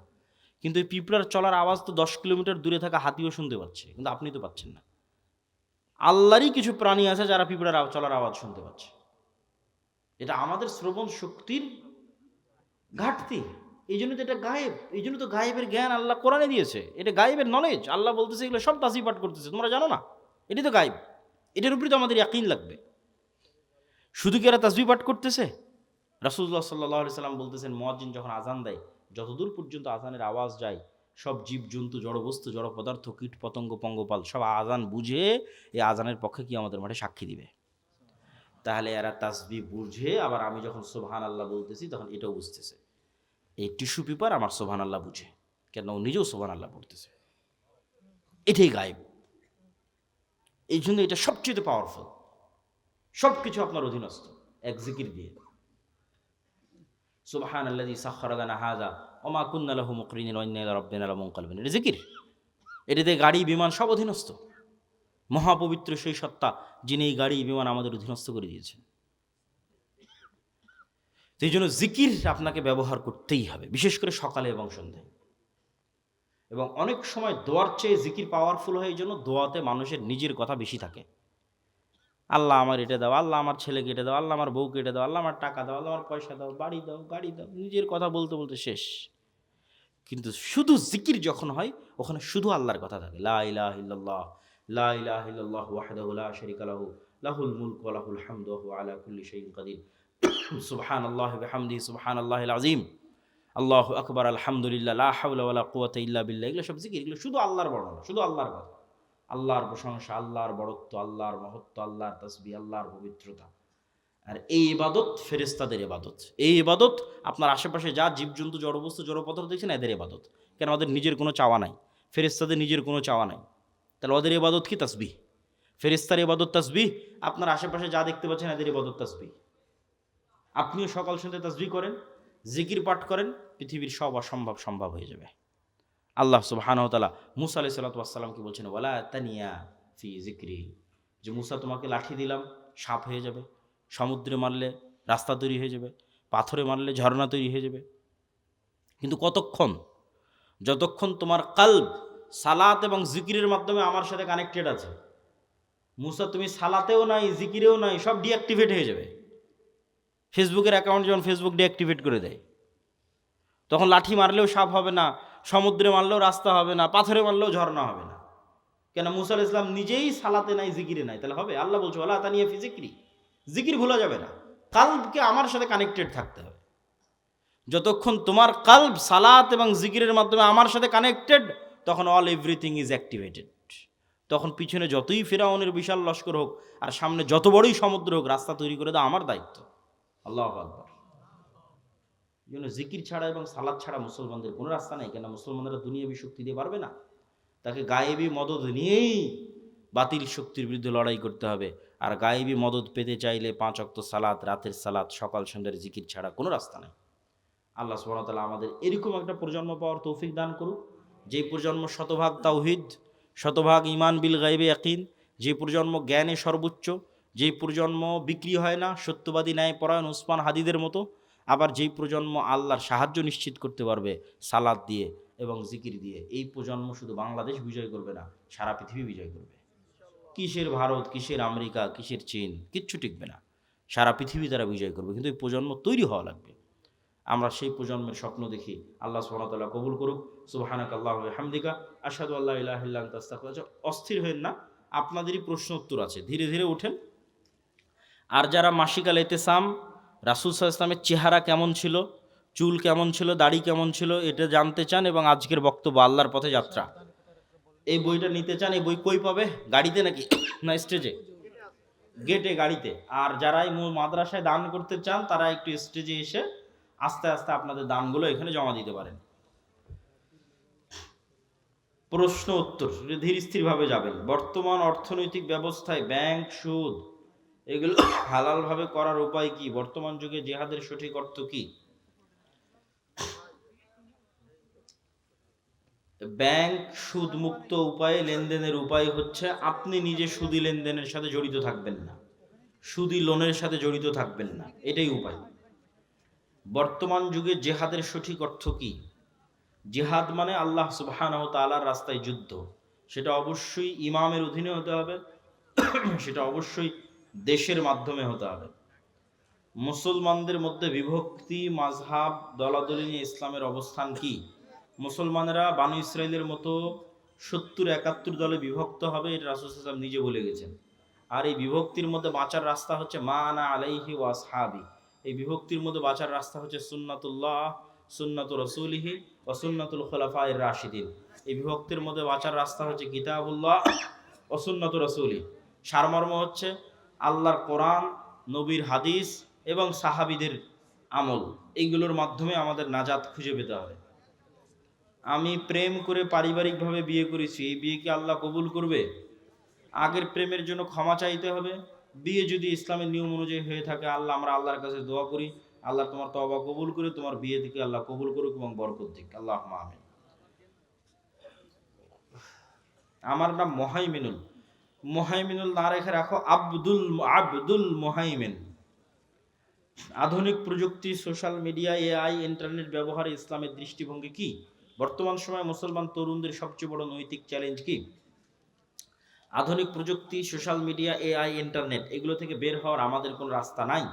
কিন্তু এই পিঁপড়ার চলার আওয়াজ তো 10 কিলোমিটার দূরে থাকা হাতিও শুনতে পাচ্ছে, কিন্তু আপনি তো পাচ্ছেন না। আল্লাহরই কিছু প্রাণী আছে যারা পিঁপড়ার চলার আওয়াজ শুনতে পাচ্ছে। এটা আমাদের শ্রবণ শক্তির ঘাটতি, এই জন্য তো এটা গায়েব। এই জন্য তো গায়েবের জ্ঞান আল্লাহ কোরআনে দিয়েছে, এটা গায়েবের নলেজ। আল্লাহ বলতেছে এগুলো সব তাসবিহ পাঠ করতেছে, তোমরা জানো না, এটি তো গায়েব। এটার উপরে তো আমাদের ইয়াকিন লাগবে। শুধু কি এরা তাসবিহ পাঠ করতেছে? রাসূলুল্লাহ সাল্লাল্লাহু আলাইহি সাল্লাম বলতেছেন, মুয়াজ্জিন যখন আজান দেয়, যতদূর পর্যন্ত আজানের আওয়াজ যায়, সব জীবজন্তু, জড়বস্তু, জড় পদার্থ, কীট পতঙ্গ, পঙ্গপাল সব আজান বুঝে এই আজানের পক্ষে কি আমাদের মাঠে সাক্ষী দিবে। তাহলে এরা তাসবিহ বুঝে, আবার আমি যখন সুবহানাল্লাহ বলতেছি তখন এটাও বুঝতেছে। এই টিস্যু পেপার আমার সুবহানাল্লাহ বুঝে, কেন ও নিজেও সুবহানাল্লাহ পড়তেছে। এটাই গায়েব। এই জন্য এটা সবচেয়ে পাওয়ারফুল, সব কিছু আপনার অধীনস্থ এক জিকির দিয়ে। সুবহানাল্লাযী সাখখারা লানা হাযা ওয়া মা কুন্না লাহু মুকরিনিন ওয়া ইন্না ইলা রাব্বিনা লামুনকালিবুন। এটা জিকির, এটাতে গাড়ি বিমান সব অধীনস্থ। মহাপবিত্র সেই সত্তা যিনি এই গাড়ি বিমান আমাদের অধীনস্থ করে দিয়েছেন। এই জন্য জিকির আপনাকে ব্যবহার করতেই হবে, বিশেষ করে সকালে এবং সন্ধ্যায়। এবং অনেক সময় দোয়ার চেয়ে জিকির পাওয়ারফুল হয়, এই জন্য দোয়াতে মানুষের নিজের কথা বেশি থাকে। আল্লাহ আমার এটা দাও, আল্লাহ আমার ছেলেকে এটা দাও, আল্লাহ আমার বউকে এটা দাও, আল্লাহ আমার টাকা দাও, আল্লাহ আমার পয়সা দাও, বাড়ি দাও, গাড়ি দাও, নিজের কথা বলতে বলতে শেষ। কিন্তু শুধু জিকির যখন হয় ওখানে শুধু আল্লাহর কথা থাকে। লা ইলাহা ইল্লাল্লাহ, লা ইলাহা ইল্লাল্লাহ ওয়াহদাহু লা শারীকা লাহু, লাহুল মুলকু ওয়া লাহুল হামদু ওয়া হুয়া আলা কুল্লি শাইইন কাদির, সুবহানাল্লাহি ওয়া বিহামদিহি সুবহানাল্লাহিল আযীম, আল্লাহু আকবার, আলহামদুলিল্লাহ, লা হাওলা ওয়ালা কুওয়াতা ইল্লা বিল্লাহ। এগুলো সব জিকির, এগুলো শুধু আল্লাহর বর্ণনা, শুধু আল্লাহর কথা, আল্লাহর প্রশংসা, আল্লাহর বড়ত্ব, আল্লাহর মহত্ব, আল্লাহর তাসবিহ, আল্লাহর পবিত্রতা। আর এই ইবাদত ফেরেশতাদের ইবাদত। এই ইবাদত আপনার আশেপাশে যা জীবজন্তু, জড়বস্তু, জড়পদার্থ দেখছেন, এদের ইবাদত। কেন? ওদের নিজের কোনো চাওয়া নাই, ফেরেশতাদের নিজের কোনো চাওয়া নাই, তাহলে ওদের ইবাদত কি? তাসবিহ। ফেরেশতার ইবাদত তাসবিহ, আপনার আশেপাশে যা দেখতে পাচ্ছেন এদের ইবাদত তাসবিহ। আপনিও সকাল সন্ধ্যা তাসবিহ করেন, জিকির পাঠ করেন, পৃথিবীর সব অসম্ভব সম্ভব হয়ে যাবে। আল্লাহ সুবহানাহু ওয়া তাআলা মূসা আলাইহিস সালাতু ওয়াস সালামকে বলছেন, ওয়ালা তানিয়া ফি যিকরি, যে মূসা তোমাকে লাঠি দিলাম, সাপ হয়ে যাবে, সমুদ্রে মারলে রাস্তা তৈরি হয়ে যাবে, পাথরে মারলে ঝর্ণা তৈরি হয়ে যাবে। কিন্তু কতক্ষণ? যতক্ষণ তোমার কলব সালাত এবং জিকিরের মাধ্যমে আমার সাথে কানেক্টেড আছে। মূসা তুমি সালাতেও নাই, জিকিরেও নাই, সব ডিঅ্যাক্টিভেট হয়ে যাবে। ফেসবুকের অ্যাকাউন্ট যখন ফেসবুক ডিঅ্যাক্টিভেট করে দেয়, তখন লাঠি মারলেও সাপ হবে না, সমুদ্রে মারলেও রাস্তা হবে না, পাথরে মারলেও ঝর্ণা হবে না। কেন? মূসা আলাইহিস সালাম নিজেই সালাতে নাই, জিকিরে নাই। তাহলে হবে? আল্লাহ বলছে ওয়ালা তানিয়া ফি যিকরি, জিকির ভোলা যাবে না, কালবকে আমার সাথে কানেক্টেড থাকতে হবে। যতক্ষণ তোমার কালব সালাত এবং জিকিরের মাধ্যমে আমার সাথে কানেক্টেড, তখন অল এভরিথিং ইজ অ্যাক্টিভেটেড। তখন পিছনে যতই ফিরআউনের বিশাল লস্কর হোক আর সামনে যত বড়ই সমুদ্র হোক, রাস্তা তৈরি করে দেওয়া আমার দায়িত্ব। আল্লাহু আকবার। এই জন্য জিকির ছাড়া এবং সালাত ছাড়া মুসলমানদের কোনো রাস্তা নেই। কেন? মুসলমানরা দুনিয়াবী শক্তি দিয়ে পারবে না, তাকে গায়েবী মদদ নিয়েই বাতিল শক্তির বিরুদ্ধে লড়াই করতে হবে। আর গায়েবী মদদ পেতে চাইলে 5 ওয়াক্ত সালাত, রাতের সালাত, সকাল সন্ধ্যার জিকির ছাড়া কোনো রাস্তা নেই। আল্লাহ সুবহানাহু ওয়া তাআলা আমাদের এরকম একটা প্রজন্ম পাওয়ার তৌফিক দান করুক, যেই প্রজন্ম শতভাগ তাওহীদ, শতভাগ ঈমান বিল গায়বে ইয়াকিন, যে প্রজন্ম জ্ঞানে সর্বোচ্চ, যেই প্রজন্ম বিক্রি হয় না, সত্যবাদী ন্যায়পরায়ণ উসমান হাদিদের মতো। আবার যেই প্রজন্ম আল্লাহর সাহায্য নিশ্চিত করতে পারবে সালাত দিয়ে এবং জিকির দিয়ে। এই প্রজন্ম শুধু বাংলাদেশ বিজয় করবে না, সারা পৃথিবী বিজয় করবে। কিসের ভারত, কিসের আমেরিকা, কিসের চীন, কিচ্ছু টিকবে না, সারা পৃথিবী তারা বিজয় করবে। কিন্তু এই প্রজন্ম তৈরি হওয়া লাগবে। আমরা সেই প্রজন্মের স্বপ্ন দেখি। আল্লাহ সুবহানাহু ওয়া তাআলা কবুল করুক। সুবহানাকাল্লাহু ওয়া বিহামদিকা আশহাদু আল্লা ইলাহা ইল্লা আনতা আস্তাগফিরুকা। অস্থির হবেন না, আপনাদেরই প্রশ্ন উত্তর আছে, ধীরে ধীরে ওঠেন। আর যারা মাসিকাল ইতিসাম, রাসূল সাল্লাল্লাহু আলাইহি ওয়াসাল্লামের চেহারা কেমন ছিল, চুল কেমন ছিল, দাড়ি কেমন ছিল, এটা জানতে চান এবং আজকের বক্তব্য আল্লাহর পথে যাত্রা, এই বইটা নিতে চান, এই বই কই পাবে? গাড়িতে নাকি না স্টেজে? গেটে, গাড়িতে। আর যারা এই মাদ্রাসায় দান করতে চান তারা একটু স্টেজে এসে আস্তে আস্তে আপনাদের দানগুলো এখানে জমা দিতে পারেন। প্রশ্ন উত্তর ধীর স্থিরভাবে যাবেন। বর্তমান অর্থনৈতিক ব্যবস্থায় ব্যাংক, সুদ, এগুলো হালালভাবে করার উপায় কি? বর্তমান যুগে জিহাদের সঠিক অর্থ কি? ব্যাংক সুদ মুক্ত উপায়ে লেনদেনের উপায় হচ্ছে আপনি নিজে সুদি লেনদেনের সাথে জড়িত থাকবেন না, সুদি লোনের সাথে জড়িত থাকবেন না, এটাই উপায়। বর্তমান যুগে জিহাদের সঠিক অর্থ কি? জিহাদ মানে আল্লাহ সুবহানাহু ওয়া তাআলার রাস্তায় যুদ্ধ। সেটা অবশ্যই ইমামের অধীনে হতে হবে, সেটা অবশ্যই দেশের মাধ্যমে হতে হবে। মুসলমানদের মধ্যে বিভক্তি, মাযহাব, দলাদলি নিয়ে ইসলামের অবস্থান কি? মুসলমানেরা বানু ইসরাইলের মতো 70-71 দলে বিভক্ত হবে, এটা রাসূল সাল্লাল্লাহু আলাইহি ওয়াসাল্লাম নিজে বলে গেছেন। আর এই বিভক্তির মধ্যে বাঁচার রাস্তা হচ্ছে মা আনা আলাইহি ওয়া আসহাবি। এই বিভক্তির মধ্যে বাঁচার রাস্তা হচ্ছে সুন্নাতুল্লাহ, সুন্নাতু রাসূলিহি ওয়া সুন্নাতুল খুলাফায়ে রাশিদিন। এই বিভক্তির মধ্যে বাঁচার রাস্তা হচ্ছে কিতাবুল্লাহ ওয়া সুন্নাতু রাসূলি। সারমর্ম হচ্ছে আল্লাহর কোরআন, নবীর হাদিস এবং সাহাবীদের আমল, এইগুলোর মাধ্যমে আমাদের নাজাত খুঁজে পেতে হবে। আমি প্রেম করে পারিবারিকভাবে বিয়ে করেছি, এই বিয়ে কি আল্লাহ কবুল করবে? আগের প্রেমের জন্য ক্ষমা চাইতে হবে। বিয়ে যদি ইসলামের নিয়ম অনুযায়ী হয়ে থাকে, আমরা আল্লাহর কাছে দোয়া করি, আল্লাহ তোমার তওবা কবুল করে তোমার বিয়ে থেকে আল্লাহ কবুল করুক এবং বরকত দিক। আল্লাহুম্মা আমিন। আমার নাম মোহাইমিনুল। মোহাইমিনুল না রেখে রাখো আব্দুল মোহাইমিন। আধুনিক প্রযুক্তি, সোশ্যাল মিডিয়া, এআই, ইন্টারনেট ব্যবহারে ইসলামের দৃষ্টিভঙ্গি কি? বর্তমান সময়ে মুসলমান তরুণদের সবচেয়ে বড় নৈতিক চ্যালেঞ্জ কি? আধুনিক প্রযুক্তি, সোশ্যাল মিডিয়া, এআই, ইন্টারনেট এগুলো থেকে বের হওয়ার আমাদের কোনো রাস্তা নাই,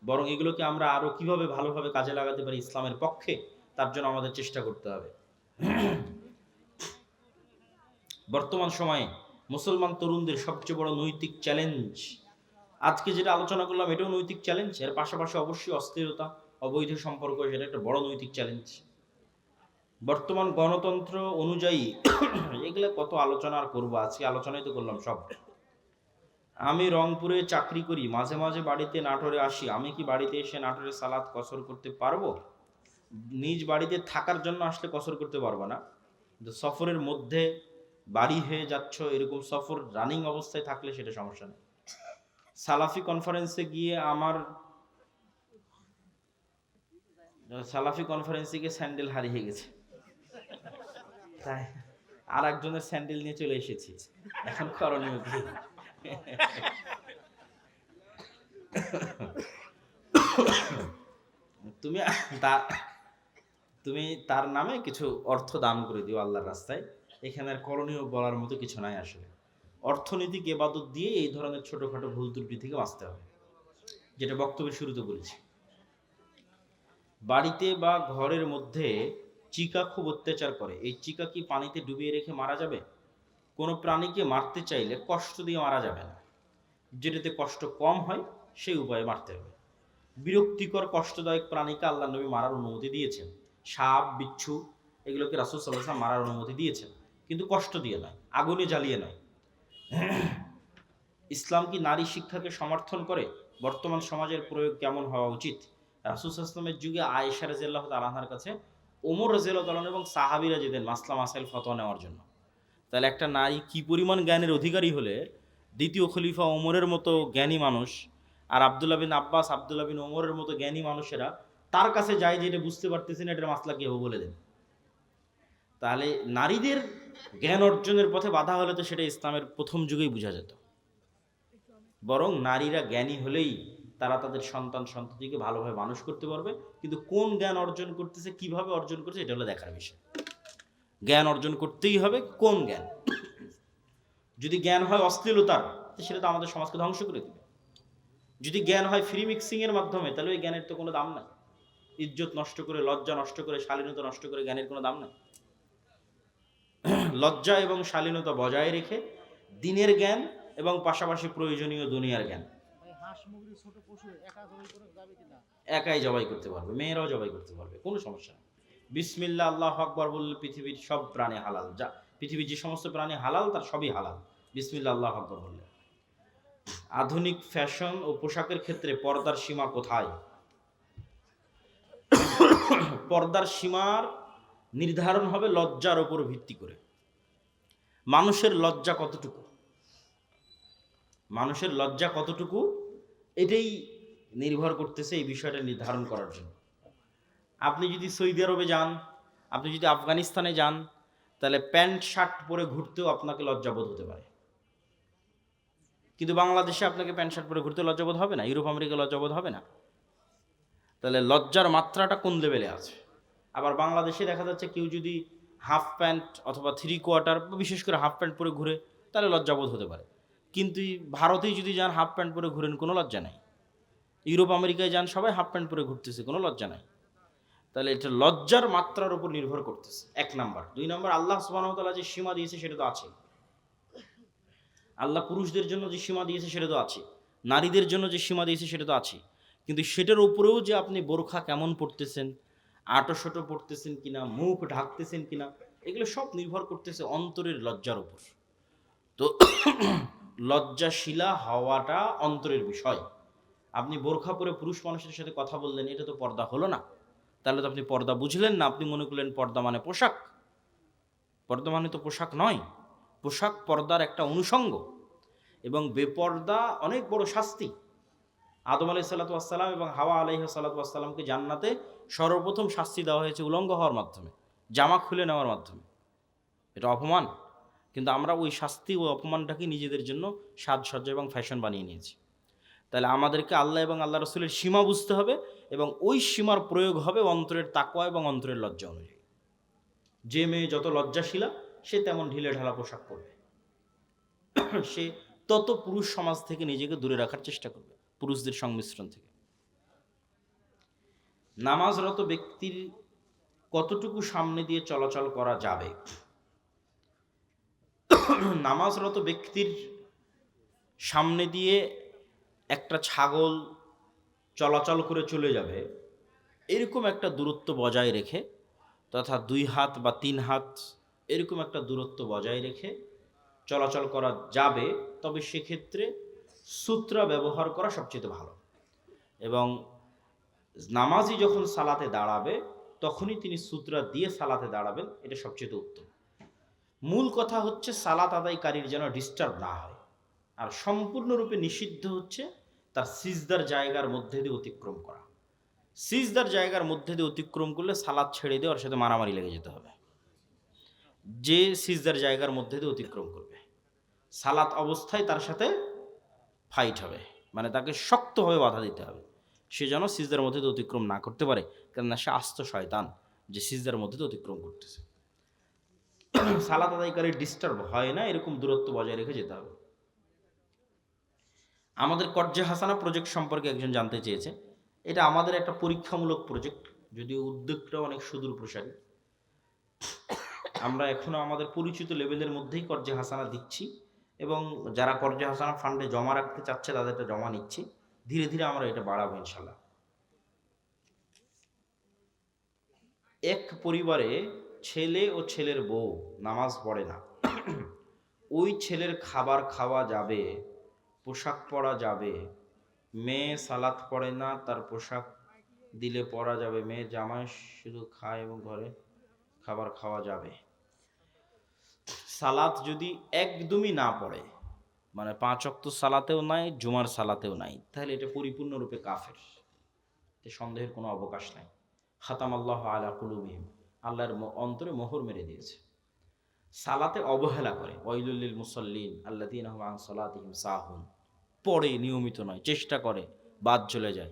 বরং এগুলোকে আমরা আরও কীভাবে ভালোভাবে কাজে লাগাতে পারি ইসলামের পক্ষে, তার জন্য আমাদের চেষ্টা করতে হবে। বর্তমান সময়ে মুসলমান তরুণদের সবচেয়ে বড় নৈতিক চ্যালেঞ্জ, আজকে যেটা আলোচনা করলাম এটাও নৈতিক চ্যালেঞ্জ, এর পাশাপাশি অবশ্যই অস্থিরতা, অবৈধ সম্পর্ক, সেটা একটা বড় নৈতিক চ্যালেঞ্জ। বর্তমান গণতন্ত্র অনুযায়ী এগুলো কত আলোচনা আর করবো, আজকে আলোচনাই তো করলাম সব। আমি রংপুরে চাকরি করি, মাঝে মাঝে বাড়িতে নাটোরে আসি, আমি কি বাড়িতে এসে নাটোরে সালাত কসর করতে পারবো? নিজ বাড়িতে থাকার জন্য আসলে কসর করতে পারবো না, কিন্তু সফরের মধ্যে বাড়ি হয়ে যাচ্ছ, এরকম সফর রানিং অবস্থায় থাকলে সেটা সমস্যা নেই। সালাফি কনফারেন্সে গিয়ে স্যান্ডেল হারিয়ে গেছে, তাই আর একজনের স্যান্ডেল নিয়ে চলে এসেছি, এখন করণীয় কি? তুমি তার নামে কিছু অর্থ দান করে দিও আল্লাহর রাস্তায়, এখানে আর করণীয় বলার মতো কিছু নাই। আসলে অর্থনৈতিক ইবাদত দিয়ে এই ধরনের ছোটখাটো ভুল ত্রুটি থেকে বাঁচতে হবে, যেটা বক্তব্যের শুরুতে বলেছি। বাড়িতে বা ঘরের মধ্যে চিকা খুব অত্যাচার করে, এই চিকা কি পানিতে ডুবিয়ে রেখে মারা যাবে? কোনো প্রাণীকে মারতে চাইলে কষ্ট দিয়ে মারা যাবে না, যেটাতে কষ্ট কম হয় সেই উপায়ে মারতে হবে। বিরক্তিকর কষ্টদায়ক প্রাণীকে আল্লাহ নবী মারার অনুমতি দিয়েছেন, সাপ বিচ্ছু এগুলোকে রাসূল সাল্লাল্লাহু আলাইহি ওয়াসাল্লাম মারার অনুমতি দিয়েছেন, কিন্তু কষ্ট দিয়ে নয়, আগুনে জ্বালিয়ে নয়। ইসলাম কি নারী শিক্ষাকে সমর্থন করে? বর্তমান সমাজের প্রয়োগ কেমন হওয়া উচিত? রাসূল সাল্লাল্লাহু আলাইহি ওয়াসাল্লামের যুগে আয়েশা রাদিয়াল্লাহু তাআলা আনহার কাছে ওমর রাদিয়াল্লাহু তাআলা এবং সাহাবীরা যেতেন মাসলা মাসাইল ফতোয়া নেওয়ার জন্য। তাহলে একটা নারী কি পরিমাণ জ্ঞানের অধিকারী হলে দ্বিতীয় খলিফা ওমরের মতো জ্ঞানী মানুষ আর আব্দুল্লাহ বিন আব্বাস, আব্দুল্লাহ বিন ওমরের মতো জ্ঞানী মানুষেরা তার কাছে যায় যে এটা বুঝতে পারতেছেন এটার মাসলা কেউ বলে দেন। তাহলে নারীদের জ্ঞান অর্জনের পথে বাধা হলে তো সেটা ইসলামের প্রথম যুগেই বোঝা যেত। বরং নারীরা জ্ঞানী হলেই তারা তাদের সন্তান সন্ততিকে ভালোভাবে মানুষ করতে পারবে, কিন্তু কোন জ্ঞান অর্জন করতেছে, কিভাবে অর্জন করছে, এটা হলো দেখার বিষয়। জ্ঞান অর্জন করতেই হবে, কোন জ্ঞান? যদি জ্ঞান হয় অশ্লীলতার, সেটা তো আমাদের সমাজকে ধ্বংস করে দেবে। যদি জ্ঞান হয় ফ্রি মিক্সিংয়ের মাধ্যমে, তাহলে ওই জ্ঞানের তো কোনো দাম নাই। ইজ্জত নষ্ট করে, লজ্জা নষ্ট করে, শালীনতা নষ্ট করে জ্ঞানের কোনো দাম নাই। লজ্জা এবং শালীনতা বজায় রেখে দিনের জ্ঞান এবং পাশাপাশি প্রয়োজনীয় দুনিয়ার জ্ঞান। একাই জবাই করতে পারবে, মেয়েরাও জবাই করতে পারবে, কোনো সমস্যা নেই। বিসমিল্লাহ আল্লাহু আকবার বললে পৃথিবীর সব প্রাণী হালাল, যা পৃথিবীর যে সমস্ত প্রাণী হালাল তার সবই হালাল বিসমিল্লাহ আল্লাহু আকবার বললে। আধুনিক ফ্যাশন ও পোশাকের ক্ষেত্রে পর্দার সীমা কোথায়? পর্দার সীমার নির্ধারণ হবে লজ্জার উপর ভিত্তি করে। মানুষের লজ্জা কতটুকু, মানুষের লজ্জা কতটুকু, এটাই নির্ভর করতেছে এই বিষয়টা নির্ধারণ করার জন্য। আপনি যদি সৌদি আরবে যান, আপনি যদি আফগানিস্তানে যান, তাহলে প্যান্ট শার্ট পরে ঘুরতেও আপনাকে লজ্জাবোধ হতে পারে, কিন্তু বাংলাদেশে আপনাকে প্যান্ট শার্ট পরে ঘুরতে লজ্জাবোধ হবে না, ইউরোপ আমেরিকা লজ্জাবোধ হবে না। তাহলে লজ্জার মাত্রাটা কোন লেভেলে আছে? আবার বাংলাদেশে দেখা যাচ্ছে কেউ যদি হাফ প্যান্ট অথবা 3/4 বিশেষ করে হাফ প্যান্ট পরে ঘুরে, তাহলে লজ্জাবোধ হতে পারে। কিন্তু ভারতেই যদি যান হাফ প্যান্ট পরে ঘুরেন, কোনো লজ্জা নাই। ইউরোপ আমেরিকায় যান, সবাই হাফ প্যান্ট পরে ঘুরতেছে, কোনো লজ্জা নাই। তাহলে এটা লজ্জার মাত্রার উপর নির্ভর করতেছে, 1 নাম্বার। 2 নাম্বার, আল্লাহ সুবহানাহু ওয়া তাআলা যে সীমা দিয়েছে সেটা তো আছে। আল্লাহ পুরুষদের জন্য যে সীমা দিয়েছে সেটা তো আছে, নারীদের জন্য যে সীমা দিয়েছে সেটা তো আছে। কিন্তু সেটার উপরেও যে আপনি বোরখা কেমন পড়তেছেন, আটোশোটো পড়তেছেন কিনা, মুখ ঢাকতেছেন কিনা, এগুলো সব নির্ভর করতেছে অন্তরের লজ্জার উপর। তো লজ্জাশীলা হওয়াটা অন্তরের বিষয়। আপনি বোরখা পরে পুরুষ মানুষের সাথে কথা বললেন, এটা তো পর্দা হলো না। তাহলে তো আপনি পর্দা বুঝলেন না, আপনি মনে করলেন পর্দা মানে পোশাক। পর্দা মানে তো পোশাক নয়, পোশাক পর্দার একটা অনুষঙ্গ, এবং বেপর্দা অনেক বড় শাস্তি। আদম আলাইহিসসালাতু ওয়াসসালাম এবং হাওয়া আলাইহিসসালাতু ওয়াসসালামকে জান্নাতে সর্বপ্রথম শাস্তি দেওয়া হয়েছে উলঙ্গ হওয়ার মাধ্যমে, জামা খুলে নেওয়ার মাধ্যমে। এটা অপমান, কিন্তু আমরা ওই শাস্তি ও অপমানটাকে নিজেদের জন্য সাজসজ্জা এবং ফ্যাশন বানিয়ে নিয়েছি। তাহলে আমাদেরকে আল্লাহ এবং আল্লাহ রসুলের সীমা বুঝতে হবে, এবং ওই সীমার প্রয়োগ হবে অন্তরের তাকওয়া এবং অন্তরের লজ্জা অনুযায়ী। যে মেয়ে যত লজ্জাশীলা সে তেমন ঢিলে ঢালা পোশাক পরবে। সে তত পুরুষ সমাজ থেকে নিজেকে দূরে রাখার চেষ্টা করবে, পুরুষদের সংমিশ্রণ থেকে। নামাজরত ব্যক্তির কতটুকু সামনে দিয়ে চলাচল করা যাবে? নামাজরত ব্যক্তির সামনে দিয়ে একটা ছাগল চলাচল করে চলে যাবে এরকম একটা দূরত্ব বজায় রেখে, তথা 2 হাত বা 3 হাত এরকম একটা দূরত্ব বজায় রেখে চলাচল করা যাবে, তবে সেক্ষেত্রে সূত্রা ব্যবহার করা সবচেয়ে ভালো। এবং নামাজি যখন সালাতে দাঁড়াবে তখনই তিনি সূত্রা দিয়ে সালাতে দাঁড়াবেন, এটা সবচেয়ে উত্তম। মূল কথা হচ্ছে সালাত আদায়কারীর যেন ডিস্টার্ব না হয়। আর সম্পূর্ণরূপে নিষিদ্ধ হচ্ছে তার সিজদার জায়গার মধ্যে দিয়ে অতিক্রম করা। সিজদার জায়গার মধ্যে দিয়ে অতিক্রম করলে সালাত ছেড়ে দিয়ে ওর সাথে মারামারি লেগে যেতে হবে। যে সিজদার জায়গার মধ্যে দিয়ে অতিক্রম করবে সালাত অবস্থায় তার সাথে ফাইট হবে, মানে তাকে শক্তভাবে বাধা দিতে হবে, সে যেন সিজদার মধ্যে দিয়ে অতিক্রম না করতে পারে, কেননা সে আস্ত শয়তান যে সিজদার মধ্যে দিয়ে অতিক্রম করতেছে। সালাত আদায়কারীর ডিস্টার্ব হয় না এরকম দূরত্ব বজায় রেখে যেতে হবে। আমাদের কর্জে হাসানা প্রজেক্ট সম্পর্কে একজন জানতে চেয়েছে। এটা আমাদের একটা পরীক্ষামূলক প্রজেক্ট, যদিও উদ্যোগটা অনেক সুদূর প্রসারী। আমরা এখনও আমাদের পরিচিত লেভেলের মধ্যেই কর্জে হাসানা দিচ্ছি, এবং যারা কর্জে হাসানা ফান্ডে জমা রাখতে চাচ্ছে তাদেরটা জমা নিচ্ছি। ধীরে ধীরে আমরা এটা বাড়াবো ইনশাল্লাহ। এক পরিবারে ছেলে ও ছেলের বউ নামাজ পড়ে না, ওই ছেলের খাবার খাওয়া যাবে, পোশাক পরা যাবে, মেয়ে সালাত পড়ে না, তার পোশাক দিলে পরা যাবে, মেয়ে জামাই শুধু খায় এবং ঘরে খাবার খাওয়া যাবে। সালাত যদি একদমই না পড়ে, মানে 5 ওয়াক্ত সালাতেও নাই, জুমার সালাতেও নাই, তাহলে এটা পরিপূর্ণরূপে কাফের, এতে সন্দেহের কোনো অবকাশ নাই। খাতামাল্লাহু আলা কুলুবিহিম, আল্লাহর অন্তরে মোহর মেরে দিয়েছে। সালাতে অবহেলা করে, ওয়াইলুল লিল মুসাল্লিন আল্লাযীনা হুম আন সালাতিহিম সাহুন, পড়ে নিয়মিত নয়, চেষ্টা করে বাদ চলে যায়,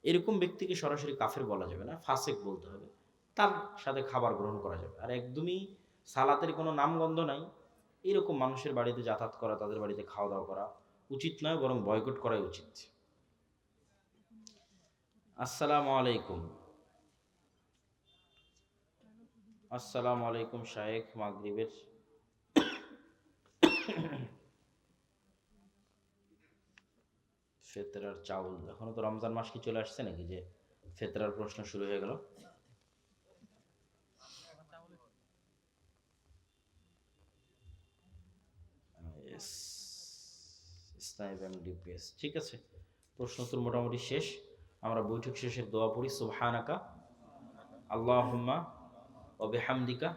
এরকম ব্যক্তিকে সরাসরি কাফের বলা যাবে না, ফাসেক বলতে হবে। তার সাথে খাবার গ্রহণ করা যাবে। আর একদমই সালাতের কোনো নামগন্ধ নাই এরকম মানুষের বাড়িতে যাতায়াত করা, তাদের বাড়িতে খাওয়া দাওয়া করা উচিত নয়, বরং বয়কট করাই উচিত। আসসালামু আলাইকুম। আসসালামু আলাইকুম শায়েখ, মাগরিবের ফেতরার চাউল, এখনো তো রমজান মাস কি চলে আসছে নাকি যে ফেতরার প্রশ্ন শুরু হয়ে গেল? ইসলামী ব্যাংক ডিপিএস, ঠিক আছে। প্রশ্ন উত্তর মোটামুটি শেষ। আমরা বৈঠক শেষের দোয়া পড়ি। সুবহানাকা আল্লাহুম্মা ওয়া বিহামদিকা